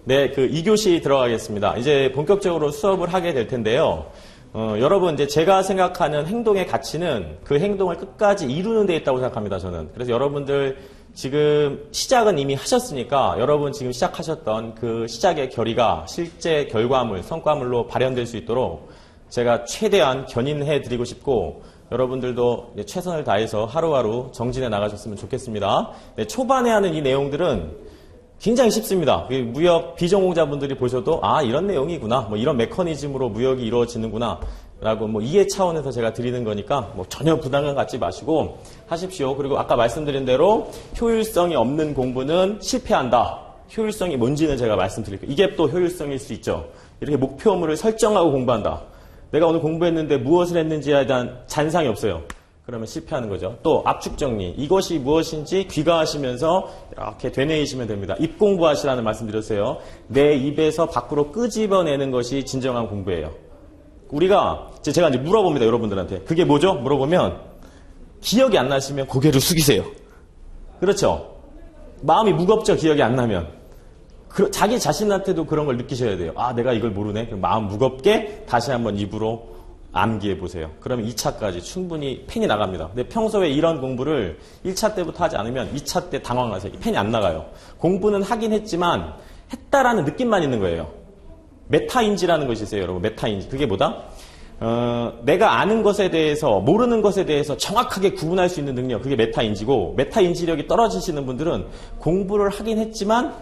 네, 그 2교시 들어가겠습니다. 이제 본격적으로 수업을 하게 될 텐데요. 여러분, 이제 제가 생각하는 행동의 가치는 그 행동을 끝까지 이루는 데 있다고 생각합니다, 저는. 그래서 여러분들 지금 시작은 이미 하셨으니까 여러분 지금 시작하셨던 그 시작의 결의가 실제 결과물, 성과물로 발현될 수 있도록 제가 최대한 견인해 드리고 싶고 여러분들도 최선을 다해서 하루하루 정진해 나가셨으면 좋겠습니다. 네, 초반에 하는 이 내용들은 굉장히 쉽습니다. 무역 비전공자분들이 보셔도 아 이런 내용이구나, 뭐 이런 메커니즘으로 무역이 이루어지는구나 라고 뭐 이해 차원에서 제가 드리는 거니까 뭐 전혀 부담감 갖지 마시고 하십시오. 그리고 아까 말씀드린 대로 효율성이 없는 공부는 실패한다. 효율성이 뭔지는 제가 말씀드릴게요. 이게 또 효율성일 수 있죠. 이렇게 목표물을 설정하고 공부한다. 내가 오늘 공부했는데 무엇을 했는지에 대한 잔상이 없어요. 그러면 실패하는 거죠. 또 압축 정리. 이것이 무엇인지 귀가하시면서 이렇게 되뇌이시면 됩니다. 입 공부하시라는 말씀 드렸어요. 내 입에서 밖으로 끄집어내는 것이 진정한 공부예요. 우리가 제가 이제 물어봅니다. 여러분들한테. 그게 뭐죠? 물어보면 기억이 안 나시면 고개를 숙이세요. 그렇죠? 마음이 무겁죠. 기억이 안 나면. 자기 자신한테도 그런 걸 느끼셔야 돼요. 아 내가 이걸 모르네. 그럼 마음 무겁게 다시 한번 입으로 암기해 보세요. 그러면 2차까지 충분히 펜이 나갑니다. 근데 평소에 이런 공부를 1차 때부터 하지 않으면 2차 때 당황하세요. 펜이 안 나가요. 공부는 하긴 했지만 했다라는 느낌만 있는 거예요. 메타인지라는 것이 있어요. 여러분 메타인지. 그게 뭐다? 내가 아는 것에 대해서 모르는 것에 대해서 정확하게 구분할 수 있는 능력. 그게 메타인지고 메타인지력이 떨어지시는 분들은 공부를 하긴 했지만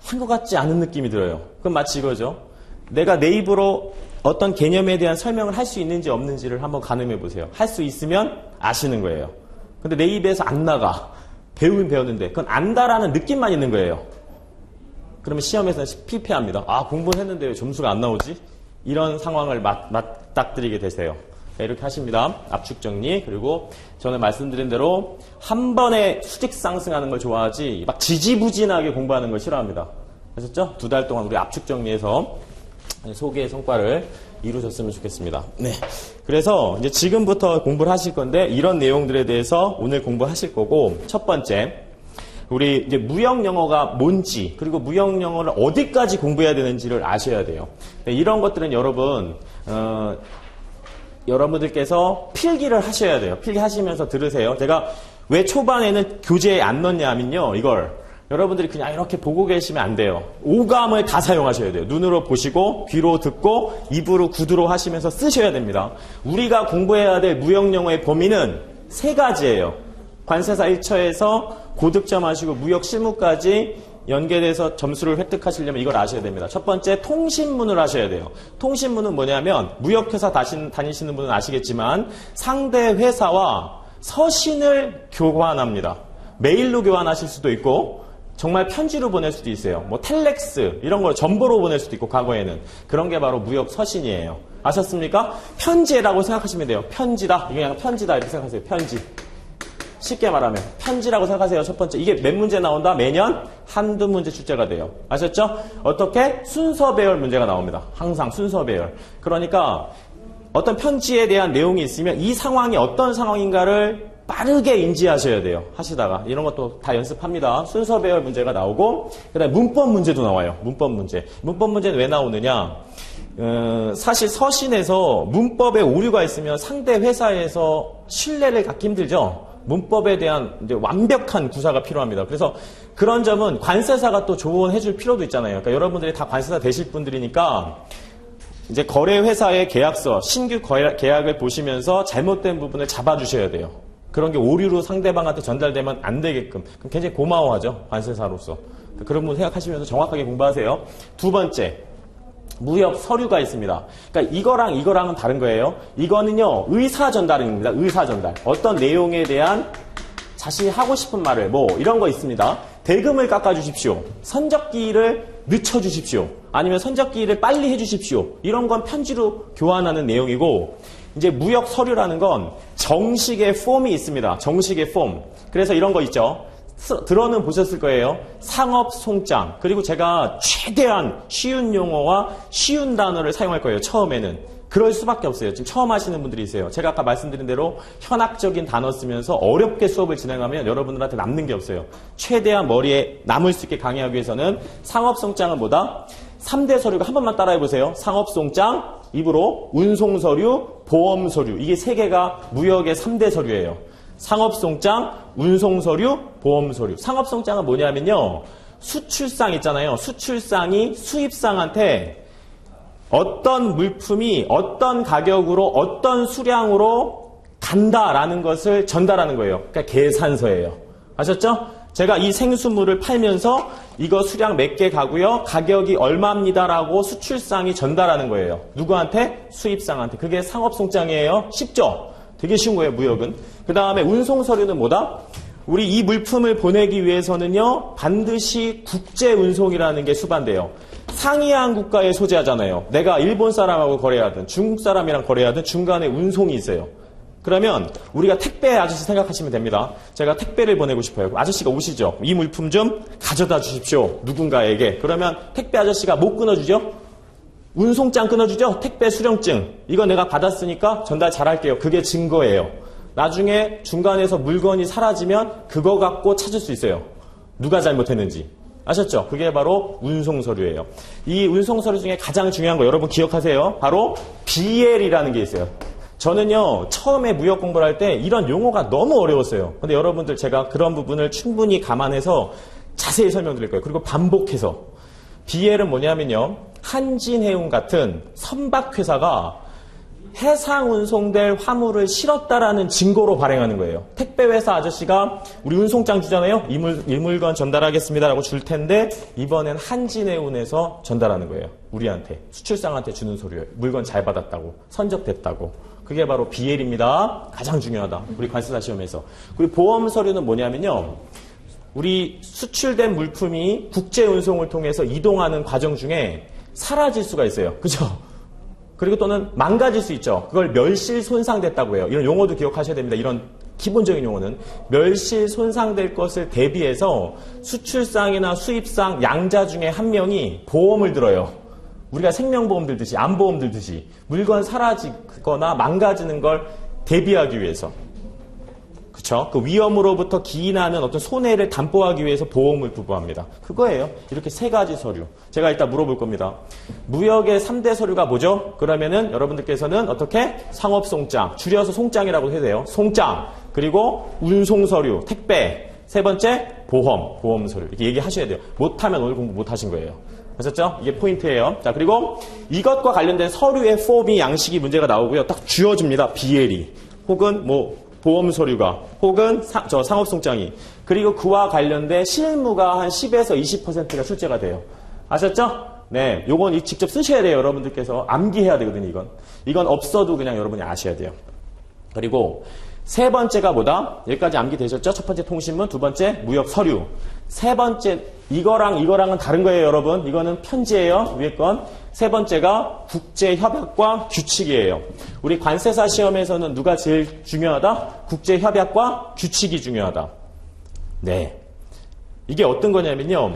한 것 같지 않은 느낌이 들어요. 그럼 마치 이거죠. 내가 내 입으로 어떤 개념에 대한 설명을 할 수 있는지 없는지를 한번 가늠해 보세요. 할 수 있으면 아시는 거예요. 근데 내 입에서 안 나가. 배우긴 배웠는데 그건 안다라는 느낌만 있는 거예요. 그러면 시험에서는 필패합니다. 아 공부는 했는데 왜 점수가 안 나오지? 이런 상황을 맞닥뜨리게 되세요. 네, 이렇게 하십니다. 압축 정리. 그리고 저는 말씀드린 대로 한 번에 수직 상승하는 걸 좋아하지 막 지지부진하게 공부하는 걸 싫어합니다. 아셨죠? 2달 동안 우리 압축 정리해서 소개의 성과를 이루셨으면 좋겠습니다. 네. 그래서 이제 지금부터 공부를 하실 건데 이런 내용들에 대해서 오늘 공부하실 거고 첫 번째 우리 이제 무역 영어가 뭔지 그리고 무역 영어를 어디까지 공부해야 되는지를 아셔야 돼요. 네, 이런 것들은 여러분들께서 필기를 하셔야 돼요. 필기하시면서 들으세요. 제가 왜 초반에는 교재에 안 넣냐 하면요. 이걸 여러분들이 그냥 이렇게 보고 계시면 안 돼요. 오감을 다 사용하셔야 돼요. 눈으로 보시고 귀로 듣고 입으로 구두로 하시면서 쓰셔야 됩니다. 우리가 공부해야 될 무역 영어의 범위는 3가지예요. 관세사 1처에서 고득점 하시고 무역 실무까지 연계돼서 점수를 획득하시려면 이걸 아셔야 됩니다. 첫 번째 통신문을 하셔야 돼요. 통신문은 뭐냐면 무역회사 다니시는 분은 아시겠지만 상대 회사와 서신을 교환합니다. 메일로 교환하실 수도 있고 정말 편지로 보낼 수도 있어요. 뭐 텔렉스 이런 걸 전보로 보낼 수도 있고 과거에는 그런 게 바로 무역 서신이에요. 아셨습니까? 편지라고 생각하시면 돼요. 편지다. 이게 그냥 편지다 이렇게 생각하세요. 편지. 쉽게 말하면 편지라고 생각하세요. 첫 번째. 이게 몇 문제 나온다? 매년 한두 문제 출제가 돼요. 아셨죠? 어떻게? 순서 배열 문제가 나옵니다. 항상 순서 배열. 그러니까 어떤 편지에 대한 내용이 있으면 이 상황이 어떤 상황인가를 빠르게 인지하셔야 돼요. 하시다가 이런 것도 다 연습합니다. 순서 배열 문제가 나오고 그다음에 문법 문제도 나와요. 문법 문제. 문법 문제는 왜 나오느냐? 사실 서신에서 문법에 오류가 있으면 상대 회사에서 신뢰를 갖기 힘들죠. 문법에 대한 이제 완벽한 구사가 필요합니다. 그래서 그런 점은 관세사가 또 조언해줄 필요도 있잖아요. 그러니까 여러분들이 다 관세사 되실 분들이니까 이제 거래회사의 계약서, 신규 계약을 보시면서 잘못된 부분을 잡아주셔야 돼요. 그런 게 오류로 상대방한테 전달되면 안 되게끔. 그럼 굉장히 고마워하죠. 관세사로서. 그런 부분 생각하시면서 정확하게 공부하세요. 2번째. 무역 서류가 있습니다. 그러니까 이거랑은 다른 거예요. 이거는요, 의사 전달입니다. 의사 전달. 어떤 내용에 대한 자신이 하고 싶은 말을 이런 거 있습니다. 대금을 깎아주십시오. 선적기를 늦춰주십시오. 아니면 선적기를 빨리 해주십시오. 이런 건 편지로 교환하는 내용이고, 이제 무역 서류라는 건 정식의 폼이 있습니다. 정식의 폼. 그래서 이런 거 있죠. 들어는 보셨을 거예요. 상업 송장. 그리고 제가 최대한 쉬운 용어와 쉬운 단어를 사용할 거예요. 처음에는. 그럴 수밖에 없어요. 지금 처음 하시는 분들이 있어요. 제가 아까 말씀드린 대로 현학적인 단어 쓰면서 어렵게 수업을 진행하면 여러분들한테 남는 게 없어요. 최대한 머리에 남을 수 있게 강의하기 위해서는 상업송장은 뭐다? 3대 서류가 한 번만 따라해보세요. 상업송장, 입으로 운송서류, 보험서류. 이게 3개가 무역의 3대 서류예요. 상업송장, 운송서류, 보험서류. 상업송장은 뭐냐면요. 수출상 있잖아요. 수출상이 수입상한테 어떤 물품이 어떤 가격으로 어떤 수량으로 간다라는 것을 전달하는 거예요. 그러니까 계산서예요. 아셨죠? 제가 이 생수물을 팔면서 이거 수량 몇 개 가고요. 가격이 얼마입니다라고 수출상이 전달하는 거예요. 누구한테? 수입상한테. 그게 상업송장이에요. 쉽죠? 되게 쉬운 거예요, 무역은. 그 다음에 운송서류는 뭐다? 우리 이 물품을 보내기 위해서는요. 반드시 국제운송이라는 게 수반돼요. 상이한 국가에 소재하잖아요. 내가 일본 사람하고 거래하든 중국 사람이랑 거래하든 중간에 운송이 있어요. 그러면 우리가 택배 아저씨 생각하시면 됩니다. 제가 택배를 보내고 싶어요. 아저씨가 오시죠. 이 물품 좀 가져다 주십시오. 누군가에게. 그러면 택배 아저씨가 못 끊어주죠? 운송장 끊어주죠? 택배 수령증. 이거 내가 받았으니까 전달 잘할게요. 그게 증거예요. 나중에 중간에서 물건이 사라지면 그거 갖고 찾을 수 있어요. 누가 잘못했는지. 아셨죠? 그게 바로 운송서류예요. 이 운송서류 중에 가장 중요한 거 여러분 기억하세요. 바로 BL이라는 게 있어요. 저는요, 처음에 무역 공부를 할 때 이런 용어가 너무 어려웠어요. 근데 여러분들 제가 그런 부분을 충분히 감안해서 자세히 설명드릴 거예요. 그리고 반복해서. BL은 뭐냐면요, 한진해운 같은 선박회사가 해상 운송될 화물을 실었다라는 증거로 발행하는 거예요. 택배회사 아저씨가 우리 운송장 주잖아요. 이 물건 전달하겠습니다라고 줄 텐데 이번엔 한진해운에서 전달하는 거예요. 우리한테. 수출상한테 주는 소리예요. 물건 잘 받았다고. 선적됐다고. 그게 바로 BL입니다. 가장 중요하다. 우리 관세사 시험에서. 그리고 보험 서류는 뭐냐면요. 우리 수출된 물품이 국제 운송을 통해서 이동하는 과정 중에 사라질 수가 있어요. 그죠? 그리고 또는 망가질 수 있죠. 그걸 멸실 손상됐다고 해요. 이런 용어도 기억하셔야 됩니다. 이런 기본적인 용어는. 멸실 손상될 것을 대비해서 수출상이나 수입상 양자 중에 한 명이 보험을 들어요. 우리가 생명보험 들듯이, 암보험 들듯이 물건 사라지거나 망가지는 걸 대비하기 위해서. 그쵸? 그 위험으로부터 기인하는 어떤 손해를 담보하기 위해서 보험을 부과합니다. 그거예요. 이렇게 3가지 서류. 제가 이따 물어볼 겁니다. 무역의 3대 서류가 뭐죠? 그러면은 여러분들께서는 어떻게? 상업송장. 줄여서 송장이라고 해야 돼요. 송장. 그리고 운송서류, 택배. 3번째, 보험서류. 이렇게 얘기하셔야 돼요. 못하면 오늘 공부 못하신 거예요. 아셨죠? 이게 포인트예요. 자, 그리고 이것과 관련된 서류의 폼이 양식이 문제가 나오고요. 딱 쥐어줍니다. BL이. 혹은 보험 서류가, 혹은 상업송장이. 그리고 그와 관련된 실무가 한 10에서 20%가 출제가 돼요. 아셨죠? 네. 요건 직접 쓰셔야 돼요. 여러분들께서. 암기해야 되거든요, 이건. 이건 없어도 그냥 여러분이 아셔야 돼요. 그리고 3번째가 뭐다? 여기까지 암기되셨죠? 첫 번째 통신문, 2번째 무역 서류. 3번째, 이거랑은 다른 거예요, 여러분. 이거는 편지예요, 위에 건. 3번째가 국제협약과 규칙이에요. 우리 관세사 시험에서는 누가 제일 중요하다? 국제협약과 규칙이 중요하다. 네. 이게 어떤 거냐면요.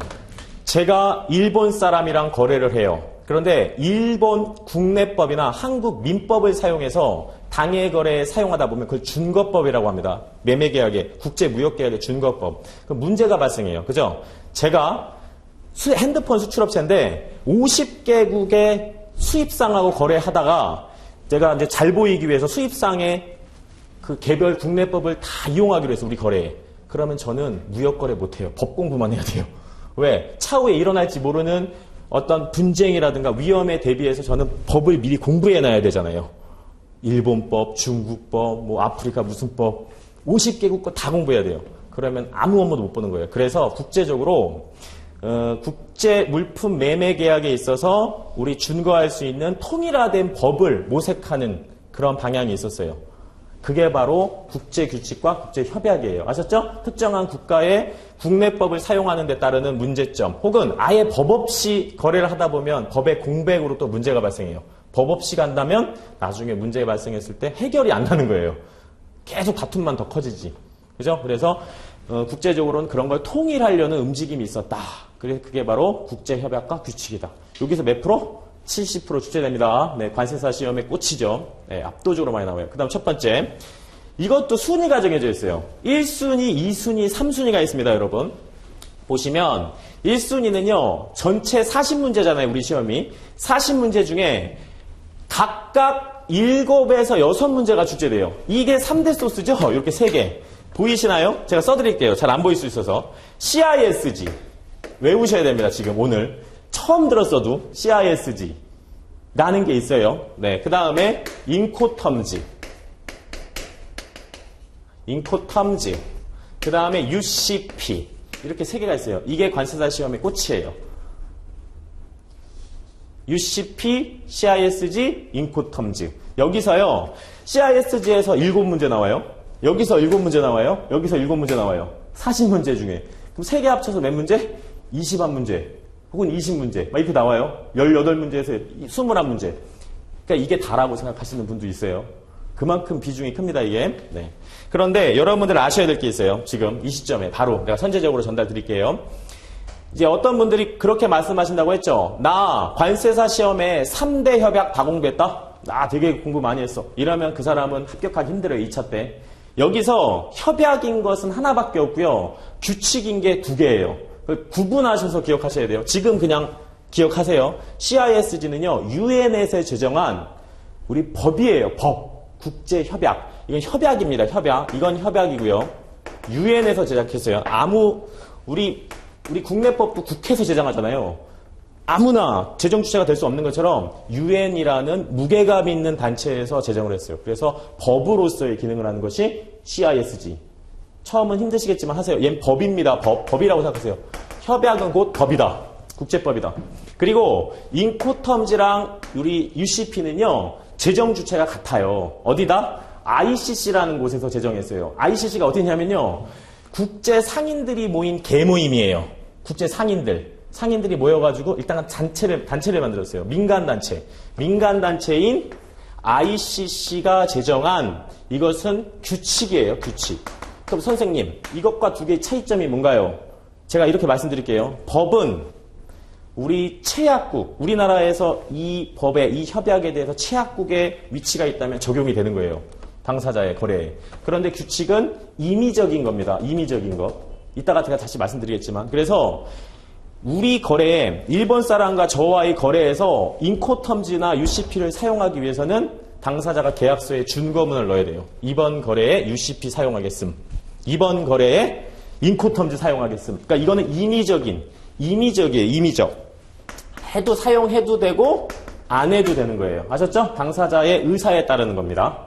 제가 일본 사람이랑 거래를 해요. 그런데 일본 국내법이나 한국 민법을 사용해서 당해거래에 사용하다 보면 그걸 준거법이라고 합니다. 매매계약의, 국제무역계약의 준거법. 그럼 문제가 발생해요. 그죠? 제가 핸드폰 수출업체인데 50개국의 수입상하고 거래하다가 제가 이제 잘 보이기 위해서 수입상의 그 개별 국내법을 다 이용하기로 해서 우리 거래에. 그러면 저는 무역거래 못해요. 법 공부만 해야 돼요. 왜? 차후에 일어날지 모르는 어떤 분쟁이라든가 위험에 대비해서 저는 법을 미리 공부해놔야 되잖아요. 일본법, 중국법, 아프리카 무슨 법, 50개국 거 다 공부해야 돼요. 그러면 아무 업무도 못 보는 거예요. 그래서 국제적으로 국제 물품 매매 계약에 있어서 우리 준거할 수 있는 통일화된 법을 모색하는 그런 방향이 있었어요. 그게 바로 국제규칙과 국제협약이에요. 아셨죠? 특정한 국가의 국내법을 사용하는 데 따르는 문제점, 혹은 아예 법 없이 거래를 하다 보면 법의 공백으로 또 문제가 발생해요. 법 없이 간다면 나중에 문제가 발생했을 때 해결이 안 나는 거예요. 계속 다툼만 더 커지지. 그죠? 그래서 국제적으로는 그런 걸 통일하려는 움직임이 있었다. 그래서 그게 바로 국제협약과 규칙이다. 여기서 몇 프로? 70% 출제됩니다. 네, 관세사 시험의 꽃이죠. 네, 압도적으로 많이 나와요. 그 다음 첫 번째. 이것도 순위가 정해져 있어요. 1순위, 2순위, 3순위가 있습니다, 여러분. 보시면 1순위는요. 전체 40문제잖아요, 우리 시험이. 40문제 중에 각각 7에서 6문제가 출제돼요. 이게 3대 소스죠? 이렇게 3개. 보이시나요? 제가 써드릴게요. 잘 안 보일 수 있어서. CISG. 외우셔야 됩니다, 지금 오늘. 처음 들었어도 CISG. 라는 게 있어요. 네. 그 다음에 인코텀즈. 그 다음에 UCP. 이렇게 3개가 있어요. 이게 관세사 시험의 꽃이에요. UCP, CISG, 인코텀즈. 여기서요. CISG에서 7문제 나와요. 여기서 7문제 나와요. 여기서 7문제 나와요. 40문제 중에. 그럼 3개 합쳐서 몇 문제? 21문제. 혹은 20문제. 막 이렇게 나와요. 18문제에서 21문제. 그러니까 이게 다라고 생각하시는 분도 있어요. 그만큼 비중이 큽니다, 이게. 네. 그런데 여러분들 아셔야 될 게 있어요. 지금 이 시점에 바로 내가 선제적으로 전달 드릴게요. 이제 어떤 분들이 그렇게 말씀하신다고 했죠. 나 관세사 시험에 3대 협약 다 공부했다. 나 되게 공부 많이 했어. 이러면 그 사람은 합격하기 힘들어요. 2차 때. 여기서 협약인 것은 하나밖에 없고요. 규칙인 게 2개예요. 구분하셔서 기억하셔야 돼요. 지금 그냥 기억하세요. CISG는요. UN에서 제정한 우리 법이에요. 법. 국제협약. 이건 협약입니다. 협약. 이건 협약이고요. UN에서 제작했어요. 우리 국내법도 국회에서 제정하잖아요. 아무나 제정 주체가 될 수 없는 것처럼 UN이라는 무게감 있는 단체에서 제정을 했어요. 그래서 법으로서의 기능을 하는 것이 CISG. 처음은 힘드시겠지만 하세요. 얘는 법입니다. 법이라고 생각하세요. 협약은 곧 법이다. 국제법이다. 그리고 인코텀즈랑 우리 UCP는요. 제정 주체가 같아요. 어디다? ICC라는 곳에서 제정했어요. ICC가 어디냐면요. 국제 상인들이 모인 개모임이에요. 국제 상인들이 모여가지고 일단 단체를 만들었어요. 민간단체인 ICC가 제정한 이것은 규칙이에요. 규칙. 그럼 선생님, 이것과 2개의 차이점이 뭔가요? 제가 이렇게 말씀드릴게요. 법은 우리 최약국, 우리나라에서 이 법에, 이 협약에 대해서 최약국의 위치가 있다면 적용이 되는 거예요. 당사자의 거래에. 그런데 규칙은 임의적인 겁니다. 임의적인 것. 이따가 제가 다시 말씀드리겠지만. 그래서 우리 거래에, 일본 사람과 저와의 거래에서 인코텀즈나 UCP를 사용하기 위해서는 당사자가 계약서에 준거문을 넣어야 돼요. 이번 거래에 UCP 사용하겠음. 이번 거래에 인코텀즈 사용하겠음. 그러니까 이거는 임의적이에요. 임의적. 사용해도 되고 안 해도 되는 거예요. 아셨죠? 당사자의 의사에 따르는 겁니다.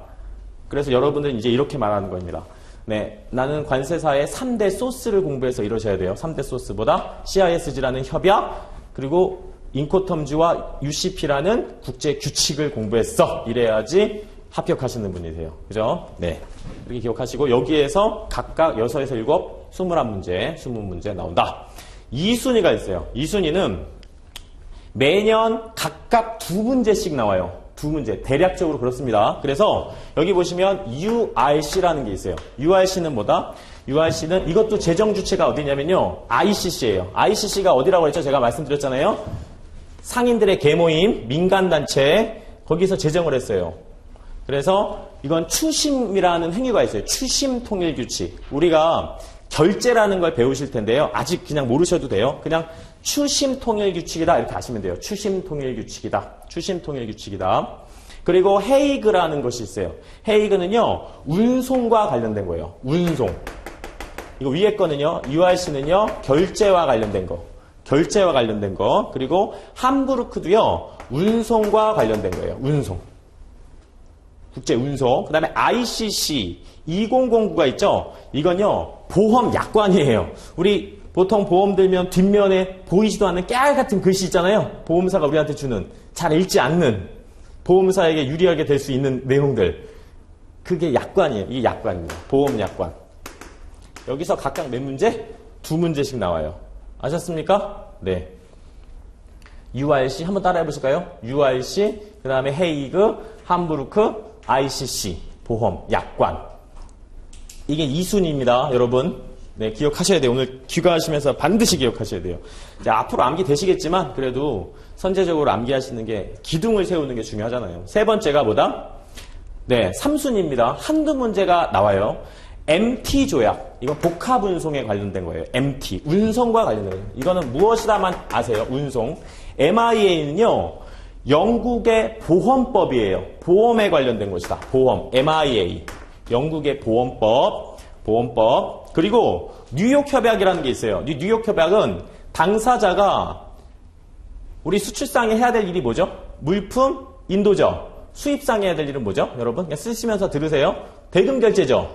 그래서 여러분들은 이제 이렇게 말하는 겁니다. 네, 나는 관세사의 3대 소스를 공부해서 이러셔야 돼요. 3대 소스보다 CISG라는 협약, 그리고 인코텀즈와 UCP라는 국제 규칙을 공부했어. 이래야지 합격하시는 분이 돼요. 그죠? 네. 이렇게 기억하시고 여기에서 각각 6에서 7, 21문제, 20문제 나온다. 2순위가 있어요. 2순위는 매년 각각 2문제씩 나와요. 2문제. 대략적으로 그렇습니다. 그래서 여기 보시면 URC라는 게 있어요. URC는 뭐다? URC는 이것도 제정 주체가 어디냐면요. ICC예요. ICC가 어디라고 했죠? 제가 말씀드렸잖아요. 상인들의 계모임, 민간단체, 거기서 제정을 했어요. 그래서 이건 추심이라는 행위가 있어요. 추심 통일 규칙. 우리가 결제라는 걸 배우실 텐데요. 아직 그냥 모르셔도 돼요. 그냥 추심 통일 규칙이다 이렇게 아시면 돼요. 추심 통일 규칙이다. 추심 통일 규칙이다. 그리고 헤이그라는 것이 있어요. 헤이그는요. 운송과 관련된 거예요. 운송. 이거 위에 거는요. URC는요. 결제와 관련된 거. 결제와 관련된 거. 그리고 함부르크도요. 운송과 관련된 거예요. 운송. 국제 운송. 그다음에 ICC 2009가 있죠. 이건요. 보험 약관이에요. 우리 보통 보험 들면 뒷면에 보이지도 않는 깨알 같은 글씨 있잖아요. 보험사가 우리한테 주는 잘 읽지 않는 보험사에게 유리하게 될 수 있는 내용들. 그게 약관이에요. 이게 약관입니다. 보험 약관. 여기서 각각 몇 문제? 2문제씩 나와요. 아셨습니까? 네. URC 한번 따라해 보실까요? URC, 그 다음에 헤이그, 함부르크, ICC, 보험, 약관. 이게 2순위입니다, 여러분. 네, 기억하셔야 돼요. 오늘 귀가하시면서 반드시 기억하셔야 돼요. 이제 앞으로 암기 되시겠지만 그래도 선제적으로 암기하시는 게 기둥을 세우는 게 중요하잖아요. 세 번째가 뭐다? 네, 3순위입니다. 한두 문제가 나와요. MT 조약. 이건 복합 운송에 관련된 거예요. MT. 운송과 관련된 거예요. 이거는 무엇이다만 아세요. 운송. MIA는요. 영국의 보험법이에요. 보험에 관련된 것이다. 보험. MIA. 영국의 보험법. 그리고 뉴욕 협약이라는 게 있어요. 뉴욕 협약은 당사자가 우리 수출상에 해야 될 일이 뭐죠? 물품 인도죠. 수입상에 해야 될 일은 뭐죠? 여러분 그냥 쓰시면서 들으세요. 대금 결제죠.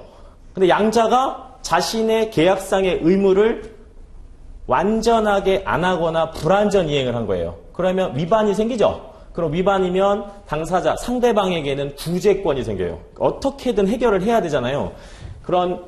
근데 양자가 자신의 계약상의 의무를 완전하게 안 하거나 불완전 이행을 한 거예요. 그러면 위반이 생기죠. 그럼 위반이면 당사자, 상대방에게는 구제권이 생겨요. 어떻게든 해결을 해야 되잖아요. 그런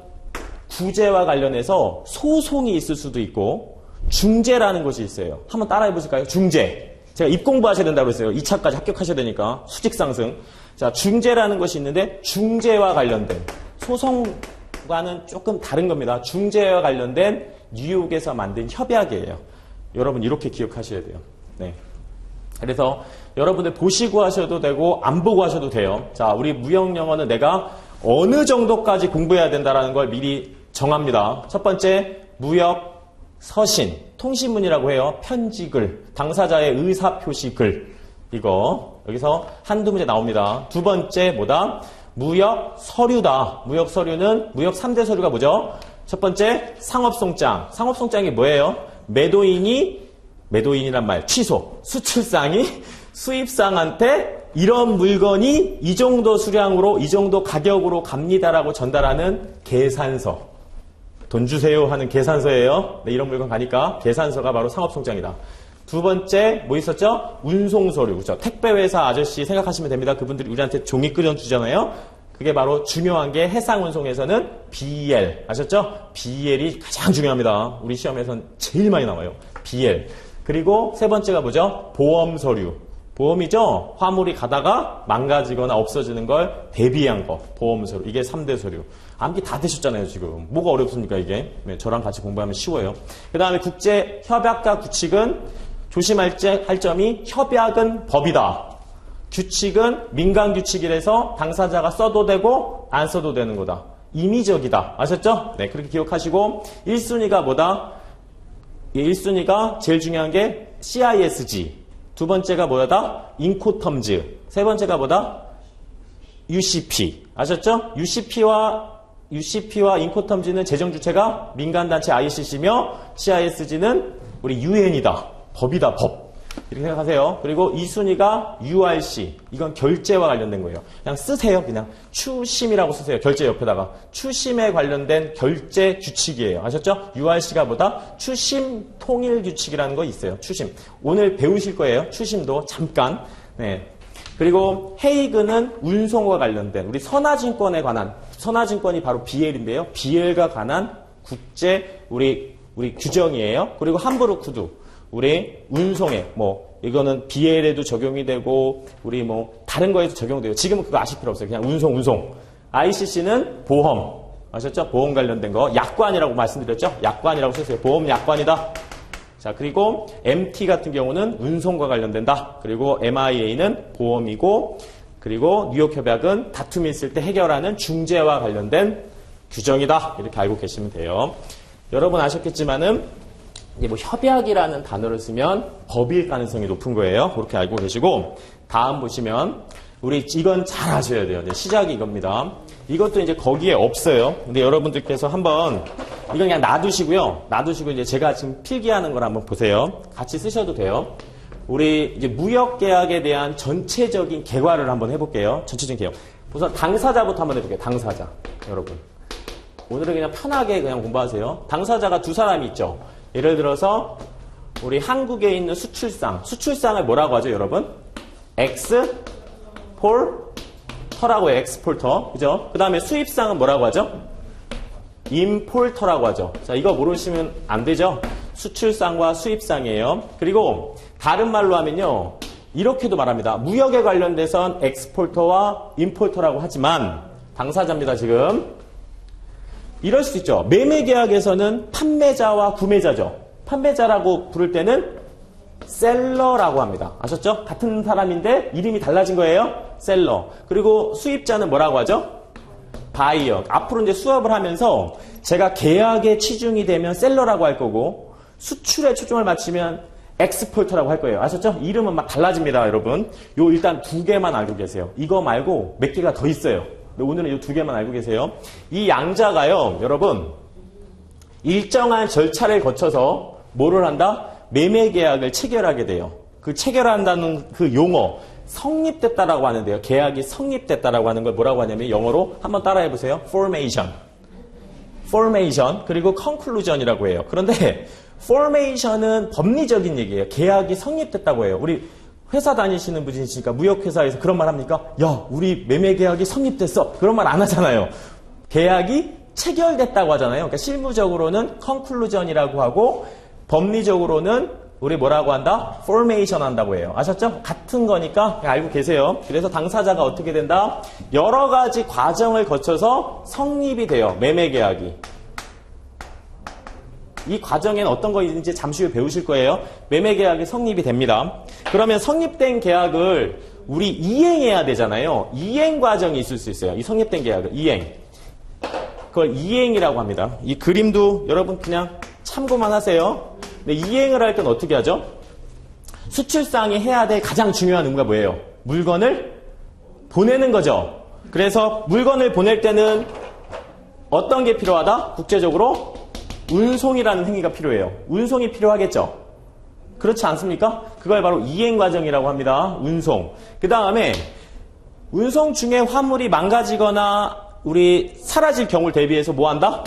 구제와 관련해서 소송이 있을 수도 있고 중재라는 것이 있어요. 한번 따라해 보실까요? 중재. 제가 입공부하셔야 된다고 그랬어요. 2차까지 합격하셔야 되니까 수직 상승. 자, 중재라는 것이 있는데 중재와 관련된 소송과는 조금 다른 겁니다. 중재와 관련된 뉴욕에서 만든 협약이에요. 여러분 이렇게 기억하셔야 돼요. 네. 그래서 여러분들 보시고 하셔도 되고 안 보고 하셔도 돼요. 자, 우리 무역 영어는 내가 어느 정도까지 공부해야 된다는 걸 미리 정합니다. 첫 번째, 무역 서신, 통신문이라고 해요. 편지글, 당사자의 의사표시글. 이거 여기서 한두 문제 나옵니다. 두 번째 뭐다? 무역 서류다. 무역 서류는 무역 3대 서류가 뭐죠? 첫 번째, 상업송장. 상업송장이 뭐예요? 매도인이란 말 취소. 수출상이 수입상한테 이런 물건이 이 정도 수량으로 이 정도 가격으로 갑니다라고 전달하는 계산서. 돈 주세요 하는 계산서예요. 네, 이런 물건 가니까 계산서가 바로 상업송장이다. 두 번째 뭐 있었죠? 운송서류. 그렇죠? 택배회사 아저씨 생각하시면 됩니다. 그분들이 우리한테 종이 끓여주잖아요. 그게 바로 중요한 게 해상운송에서는 BL. 아셨죠? BL이 가장 중요합니다. 우리 시험에서는 제일 많이 나와요. BL. 그리고 세 번째가 뭐죠? 보험서류. 보험이죠? 화물이 가다가 망가지거나 없어지는 걸 대비한 거. 보험서류. 이게 3대 서류. 암기 다 되셨잖아요, 지금. 뭐가 어렵습니까, 이게? 네, 저랑 같이 공부하면 쉬워요. 그 다음에 국제협약과 규칙은 조심할 점이 협약은 법이다. 규칙은 민간규칙이라서 당사자가 써도 되고 안 써도 되는 거다. 임의적이다. 아셨죠? 네, 그렇게 기억하시고 1순위가 뭐다? 1순위가 제일 중요한 게 CISG. 두 번째가 뭐다? 인코텀즈. 세 번째가 뭐다? UCP. 아셨죠? UCP와 인코텀즈는 재정주체가 민간단체 ICC며 CISG는 우리 UN이다. 법이다, 법. 이렇게 생각하세요. 그리고 2순위가 URC. 이건 결제와 관련된 거예요. 그냥 쓰세요. 그냥 추심이라고 쓰세요. 결제 옆에다가. 추심에 관련된 결제 규칙이에요. 아셨죠? URC가 뭐다? 추심 통일 규칙이라는 거 있어요. 추심. 오늘 배우실 거예요. 추심도 잠깐. 네. 그리고 헤이그는 운송과 관련된 우리 선화증권에 관한 선화증권이 바로 BL인데요. BL과 관한 국제 우리 규정이에요. 그리고 함부르크도 우리 운송에 이거는 BL에도 적용이 되고 우리 다른 거에도 적용돼요. 지금은 그거 아실 필요 없어요. 그냥 운송. ICC는 보험. 아셨죠? 보험 관련된 거. 약관이라고 말씀드렸죠? 약관이라고 쓰세요. 보험 약관이다. 자, 그리고 MT 같은 경우는 운송과 관련된다. 그리고 MIA는 보험이고, 그리고 뉴욕 협약은 다툼이 있을 때 해결하는 중재와 관련된 규정이다. 이렇게 알고 계시면 돼요. 여러분 아셨겠지만은 이제 협약이라는 단어를 쓰면 법일 가능성이 높은 거예요. 그렇게 알고 계시고, 다음 보시면 우리 이건 잘 아셔야 돼요. 시작이 이겁니다. 이것도 이제 거기에 없어요. 근데 여러분들께서 한번 이건 그냥 놔두시고요. 놔두시고 이제 제가 지금 필기하는 걸 한번 보세요. 같이 쓰셔도 돼요. 우리 이제 무역 계약에 대한 전체적인 개괄을 한번 해볼게요. 전체적인 개혁. 우선 당사자부터 한번 해볼게요. 당사자. 여러분. 오늘은 그냥 편하게 그냥 공부하세요. 당사자가 두 사람이 있죠. 예를 들어서 우리 한국에 있는 수출상을 뭐라고 하죠, 여러분? 엑스폴터라고 해요. 엑스폴터. 그죠? 그 다음에 수입상은 뭐라고 하죠? 임폴터라고 하죠. 자, 이거 모르시면 안 되죠? 수출상과 수입상이에요. 그리고 다른 말로 하면요. 이렇게도 말합니다. 무역에 관련돼선 엑스폴터와 임폴터라고 하지만 당사자입니다, 지금. 이럴 수 있죠. 매매 계약에서는 판매자와 구매자죠. 판매자라고 부를 때는 셀러라고 합니다. 아셨죠? 같은 사람인데 이름이 달라진 거예요. 셀러. 그리고 수입자는 뭐라고 하죠? 바이어. 앞으로 이제 수업을 하면서 제가 계약에 치중이 되면 셀러라고 할 거고 수출에 초점을 맞추면 엑스포터라고 할 거예요. 아셨죠? 이름은 막 달라집니다, 여러분. 요 일단 두 개만 알고 계세요. 이거 말고 몇 개가 더 있어요. 오늘은 이 두 개만 알고 계세요. 이 양자가요, 여러분, 일정한 절차를 거쳐서 뭐를 한다? 매매 계약을 체결하게 돼요. 그 체결한다는 그 용어, 성립됐다라고 하는데요. 계약이 성립됐다라고 하는 걸 뭐라고 하냐면 영어로 한번 따라해 보세요. formation. 그리고 conclusion이라고 해요. 그런데 formation은 법리적인 얘기예요. 계약이 성립됐다고 해요. 우리 회사 다니시는 분이시니까 무역회사에서 그런 말 합니까? 야, 우리 매매 계약이 성립됐어. 그런 말 안 하잖아요. 계약이 체결됐다고 하잖아요. 그러니까 실무적으로는 conclusion이라고 하고 법리적으로는 우리 뭐라고 한다? formation 한다고 해요. 아셨죠? 같은 거니까 알고 계세요. 그래서 당사자가 어떻게 된다? 여러 가지 과정을 거쳐서 성립이 돼요. 매매 계약이. 이 과정에는 어떤 거 있는지 잠시 후에 배우실 거예요. 매매 계약이 성립이 됩니다. 그러면 성립된 계약을 우리 이행해야 되잖아요. 이행 과정이 있을 수 있어요. 이 성립된 계약을 이행. 그걸 이행이라고 합니다. 이 그림도 여러분 그냥 참고만 하세요. 근데 이행을 할 때는 어떻게 하죠? 수출상이 해야 될 가장 중요한 의무가 뭐예요? 물건을 보내는 거죠. 그래서 물건을 보낼 때는 어떤 게 필요하다? 국제적으로 운송이라는 행위가 필요해요. 운송이 필요하겠죠. 그렇지 않습니까? 그걸 바로 이행 과정이라고 합니다. 운송. 그 다음에 운송 중에 화물이 망가지거나 우리 사라질 경우를 대비해서 뭐 한다?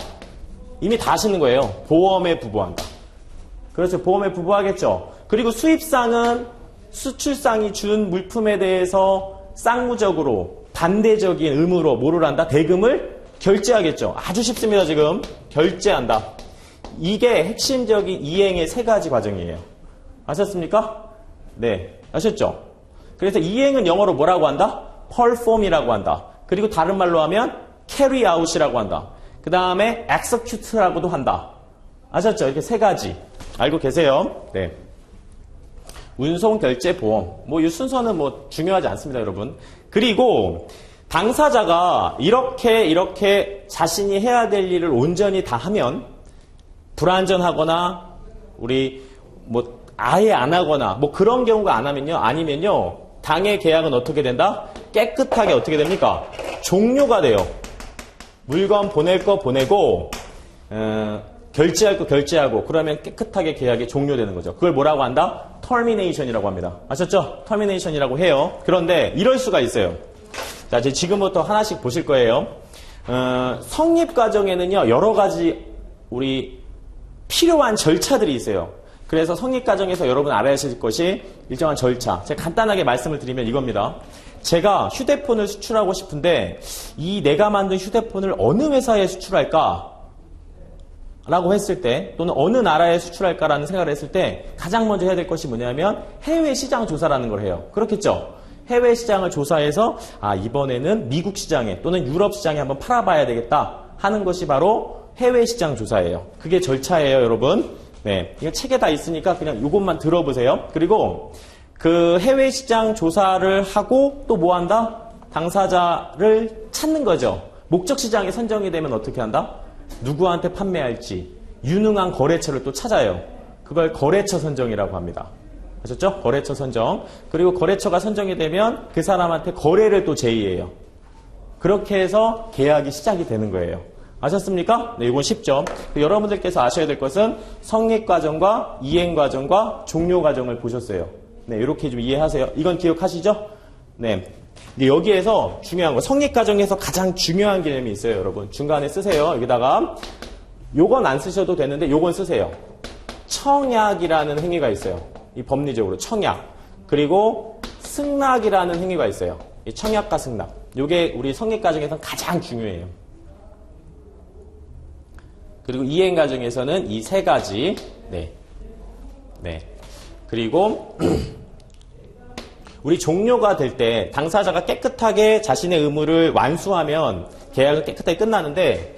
이미 다 아시는 거예요. 보험에 부부한다. 그렇죠. 보험에 부부하겠죠. 그리고 수입상은 수출상이 준 물품에 대해서 쌍무적으로 반대적인 의무로 뭐를 한다? 대금을 결제하겠죠. 아주 쉽습니다. 지금 결제한다. 이게 핵심적인 이행의 세 가지 과정이에요. 아셨습니까? 네. 아셨죠? 그래서 이행은 영어로 뭐라고 한다? perform이라고 한다. 그리고 다른 말로 하면 carry out이라고 한다. 그 다음에 execute라고도 한다. 아셨죠? 이렇게 세 가지 알고 계세요. 네. 운송, 결제, 보험. 뭐 이 순서는 뭐 중요하지 않습니다, 여러분. 그리고 당사자가 이렇게 자신이 해야 될 일을 온전히 다 하면 불완전하거나 우리 뭐 아예 안 하거나 뭐 그런 경우가 안 하면요. 아니면요. 당의 계약은 어떻게 된다? 깨끗하게 어떻게 됩니까? 종료가 돼요. 물건 보낼 거 보내고 결제할 거 결제하고 그러면 깨끗하게 계약이 종료되는 거죠. 그걸 뭐라고 한다? termination이라고 합니다. 아셨죠? termination이라고 해요. 그런데 이럴 수가 있어요. 자, 이제 지금부터 하나씩 보실 거예요. 성립 과정에는요. 여러 가지 우리 필요한 절차들이 있어요. 그래서 성립 과정에서 여러분 알아야 하실 것이 일정한 절차. 제가 간단하게 말씀을 드리면 이겁니다. 제가 휴대폰을 수출하고 싶은데 이 내가 만든 휴대폰을 어느 회사에 수출할까? 라고 했을 때 또는 어느 나라에 수출할까라는 생각을 했을 때 가장 먼저 해야 될 것이 뭐냐면 해외 시장 조사라는 걸 해요. 그렇겠죠? 해외 시장을 조사해서 이번에는 미국 시장에 또는 유럽 시장에 한번 팔아봐야 되겠다 하는 것이 바로 해외 시장 조사예요. 그게 절차예요, 여러분. 네, 이거 책에 다 있으니까 그냥 이것만 들어보세요. 그리고 그 해외 시장 조사를 하고 또 뭐 한다? 당사자를 찾는 거죠. 목적 시장에 선정이 되면 어떻게 한다? 누구한테 판매할지 유능한 거래처를 또 찾아요. 그걸 거래처 선정이라고 합니다. 아셨죠? 거래처 선정. 그리고 거래처가 선정이 되면 그 사람한테 거래를 또 제의해요. 그렇게 해서 계약이 시작이 되는 거예요. 아셨습니까? 네, 이건 쉽죠. 여러분들께서 아셔야 될 것은 성립 과정과 이행 과정과 종료 과정을 보셨어요. 네, 이렇게 좀 이해하세요. 이건 기억하시죠? 네. 근데 여기에서 중요한 거, 성립 과정에서 가장 중요한 개념이 있어요, 여러분. 중간에 쓰세요. 여기다가 요건 안 쓰셔도 되는데 요건 쓰세요. 청약이라는 행위가 있어요. 이 법리적으로 청약. 그리고 승낙이라는 행위가 있어요. 이 청약과 승낙. 요게 우리 성립 과정에서는 가장 중요해요. 그리고 이행 과정에서는 이 세 가지. 네. 네. 그리고 우리 종료가 될 때 당사자가 깨끗하게 자신의 의무를 완수하면 계약은 깨끗하게 끝나는데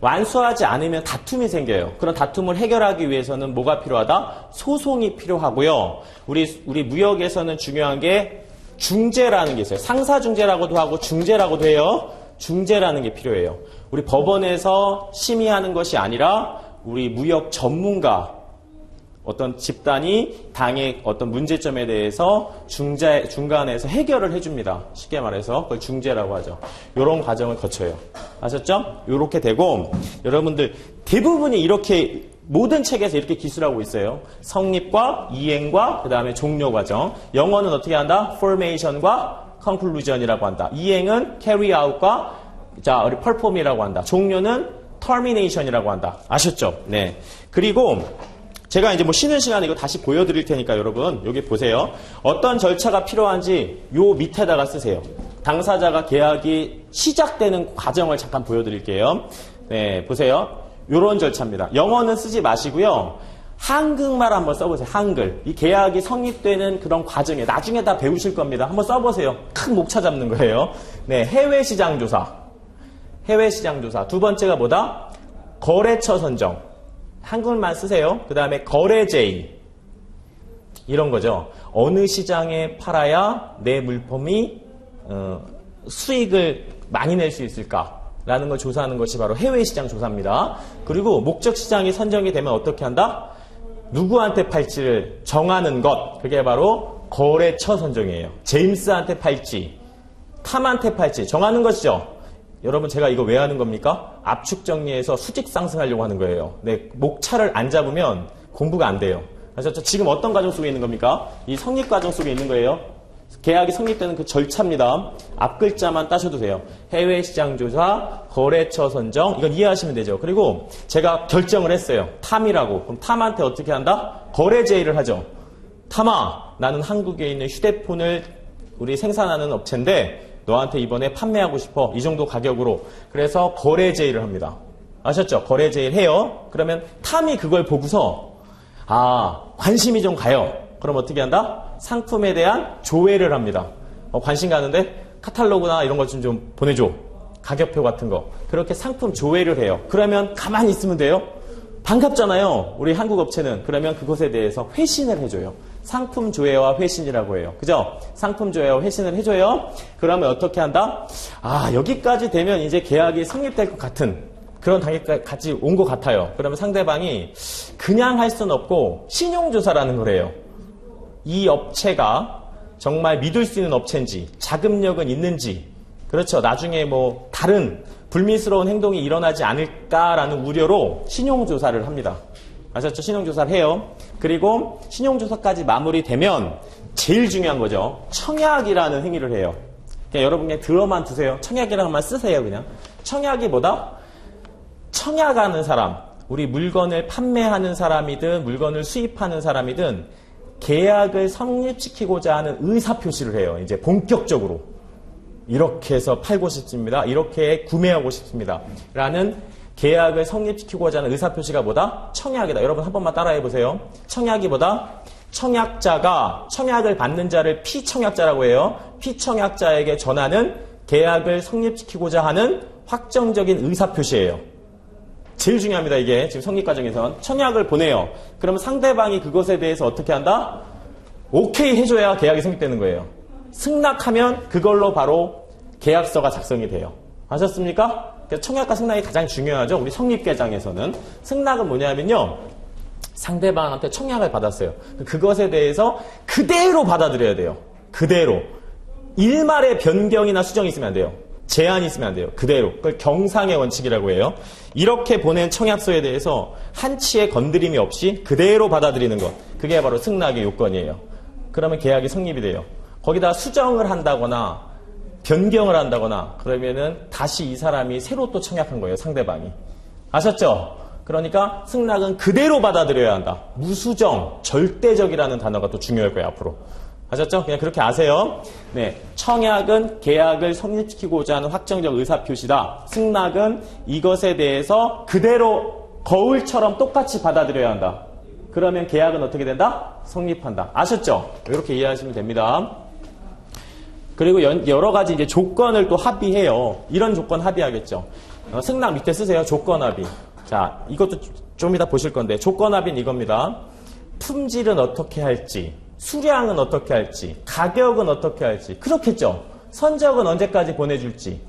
완수하지 않으면 다툼이 생겨요. 그런 다툼을 해결하기 위해서는 뭐가 필요하다? 소송이 필요하고요. 우리 무역에서는 중요한 게 중재라는 게 있어요. 상사중재라고도 하고 중재라고도 해요. 중재라는 게 필요해요. 우리 법원에서 심의하는 것이 아니라 우리 무역 전문가 어떤 집단이 당의 어떤 문제점에 대해서 중간에서 해결을 해줍니다. 쉽게 말해서 그걸 중재라고 하죠. 이런 과정을 거쳐요. 아셨죠? 이렇게 되고 여러분들 대부분이 이렇게 모든 책에서 이렇게 기술하고 있어요. 성립과 이행과 그 다음에 종료 과정. 영어는 어떻게 한다? formation과 conclusion이라고 한다. 이행은 carry out과 우리 perform이라고 한다. 종료는 termination이라고 한다. 아셨죠? 네. 그리고 제가 이제 쉬는 시간에 이거 다시 보여드릴 테니까 여러분 여기 보세요. 어떤 절차가 필요한지 요 밑에다가 쓰세요. 당사자가 계약이 시작되는 과정을 잠깐 보여드릴게요. 네, 보세요. 요런 절차입니다. 영어는 쓰지 마시고요. 한국말 한번 써보세요. 한글. 이 계약이 성립되는 그런 과정에 나중에 다 배우실 겁니다. 한번 써보세요. 큰 목차 잡는 거예요. 네, 해외시장 조사. 해외시장 조사. 두 번째가 뭐다? 거래처 선정. 한글만 쓰세요. 그 다음에 거래 제의. 이런 거죠. 어느 시장에 팔아야 내 물품이 수익을 많이 낼 수 있을까라는 걸 조사하는 것이 바로 해외시장 조사입니다. 그리고 목적 시장이 선정이 되면 어떻게 한다? 누구한테 팔지를 정하는 것. 그게 바로 거래처 선정이에요. 제임스한테 팔지, 탐한테 팔지 정하는 것이죠. 여러분 제가 이거 왜 하는 겁니까? 압축 정리해서 수직 상승하려고 하는 거예요. 네, 목차를 안 잡으면 공부가 안 돼요. 그래서 지금 어떤 과정 속에 있는 겁니까? 이 성립 과정 속에 있는 거예요. 계약이 성립되는 그 절차입니다. 앞 글자만 따셔도 돼요. 해외시장 조사, 거래처 선정, 이건 이해하시면 되죠. 그리고 제가 결정을 했어요. 탐이라고. 그럼 탐한테 어떻게 한다? 거래 제의를 하죠. 탐아, 나는 한국에 있는 휴대폰을 우리 생산하는 업체인데 너한테 이번에 판매하고 싶어. 이 정도 가격으로. 그래서 거래 제의를 합니다. 아셨죠? 거래 제의를 해요. 그러면 탐이 그걸 보고서 관심이 좀 가요. 그럼 어떻게 한다? 상품에 대한 조회를 합니다. 관심 가는데 카탈로그나 이런 것 좀 보내줘. 가격표 같은 거. 그렇게 상품 조회를 해요. 그러면 가만히 있으면 돼요? 반갑잖아요. 우리 한국 업체는. 그러면 그것에 대해서 회신을 해줘요. 상품 조회와 회신이라고 해요. 그죠? 상품 조회와 회신을 해줘요. 그러면 어떻게 한다? 여기까지 되면 이제 계약이 성립될 것 같은 그런 단계까지 온 것 같아요. 그러면 상대방이 그냥 할 수는 없고 신용조사라는 거래요. 이 업체가 정말 믿을 수 있는 업체인지, 자금력은 있는지, 그렇죠. 나중에 뭐 다른 불미스러운 행동이 일어나지 않을까라는 우려로 신용조사를 합니다. 아셨죠? 신용조사를 해요. 그리고 신용조사까지 마무리되면 제일 중요한 거죠. 청약이라는 행위를 해요. 그냥 여러분 그냥 들어만 두세요. 청약이라는 것만 쓰세요. 그냥. 청약이 뭐다? 청약하는 사람, 우리 물건을 판매하는 사람이든 물건을 수입하는 사람이든 계약을 성립시키고자 하는 의사표시를 해요. 이제 본격적으로. 이렇게 해서 팔고 싶습니다. 이렇게 구매하고 싶습니다. 라는 계약을 성립시키고자 하는 의사표시가 뭐다? 청약이다. 여러분 한 번만 따라해보세요. 청약이 뭐다? 청약자가 청약을 받는 자를 피청약자라고 해요. 피청약자에게 전하는 계약을 성립시키고자 하는 확정적인 의사표시예요. 제일 중요합니다. 이게 지금 성립 과정에선 청약을 보내요. 그러면 상대방이 그것에 대해서 어떻게 한다? 오케이 해줘야 계약이 성립되는 거예요. 승낙하면 그걸로 바로 계약서가 작성이 돼요. 아셨습니까? 청약과 승낙이 가장 중요하죠. 우리 성립 과정에서는. 승낙은 뭐냐면요. 상대방한테 청약을 받았어요. 그것에 대해서 그대로 받아들여야 돼요. 그대로. 일말의 변경이나 수정이 있으면 안 돼요. 제한이 있으면 안 돼요. 그대로. 그걸 경상의 원칙이라고 해요. 이렇게 보낸 청약서에 대해서 한치의 건드림이 없이 그대로 받아들이는 것. 그게 바로 승낙의 요건이에요. 그러면 계약이 성립이 돼요. 거기다 수정을 한다거나 변경을 한다거나 그러면은 다시 이 사람이 새로 또 청약한 거예요. 상대방이. 아셨죠? 그러니까 승낙은 그대로 받아들여야 한다. 무수정, 절대적이라는 단어가 또 중요할 거예요. 앞으로. 아셨죠? 그냥 그렇게 아세요. 네, 청약은 계약을 성립시키고자 하는 확정적 의사표시다. 승낙은 이것에 대해서 그대로 거울처럼 똑같이 받아들여야 한다. 그러면 계약은 어떻게 된다? 성립한다. 아셨죠? 이렇게 이해하시면 됩니다. 그리고 여러 가지 이제 조건을 또 합의해요. 이런 조건 합의하겠죠. 승낙 밑에 쓰세요. 조건합의. 자, 이것도 좀 이따 보실 건데 조건합의는 이겁니다. 품질은 어떻게 할지, 수량은 어떻게 할지, 가격은 어떻게 할지, 그렇겠죠. 선적은 언제까지 보내줄지.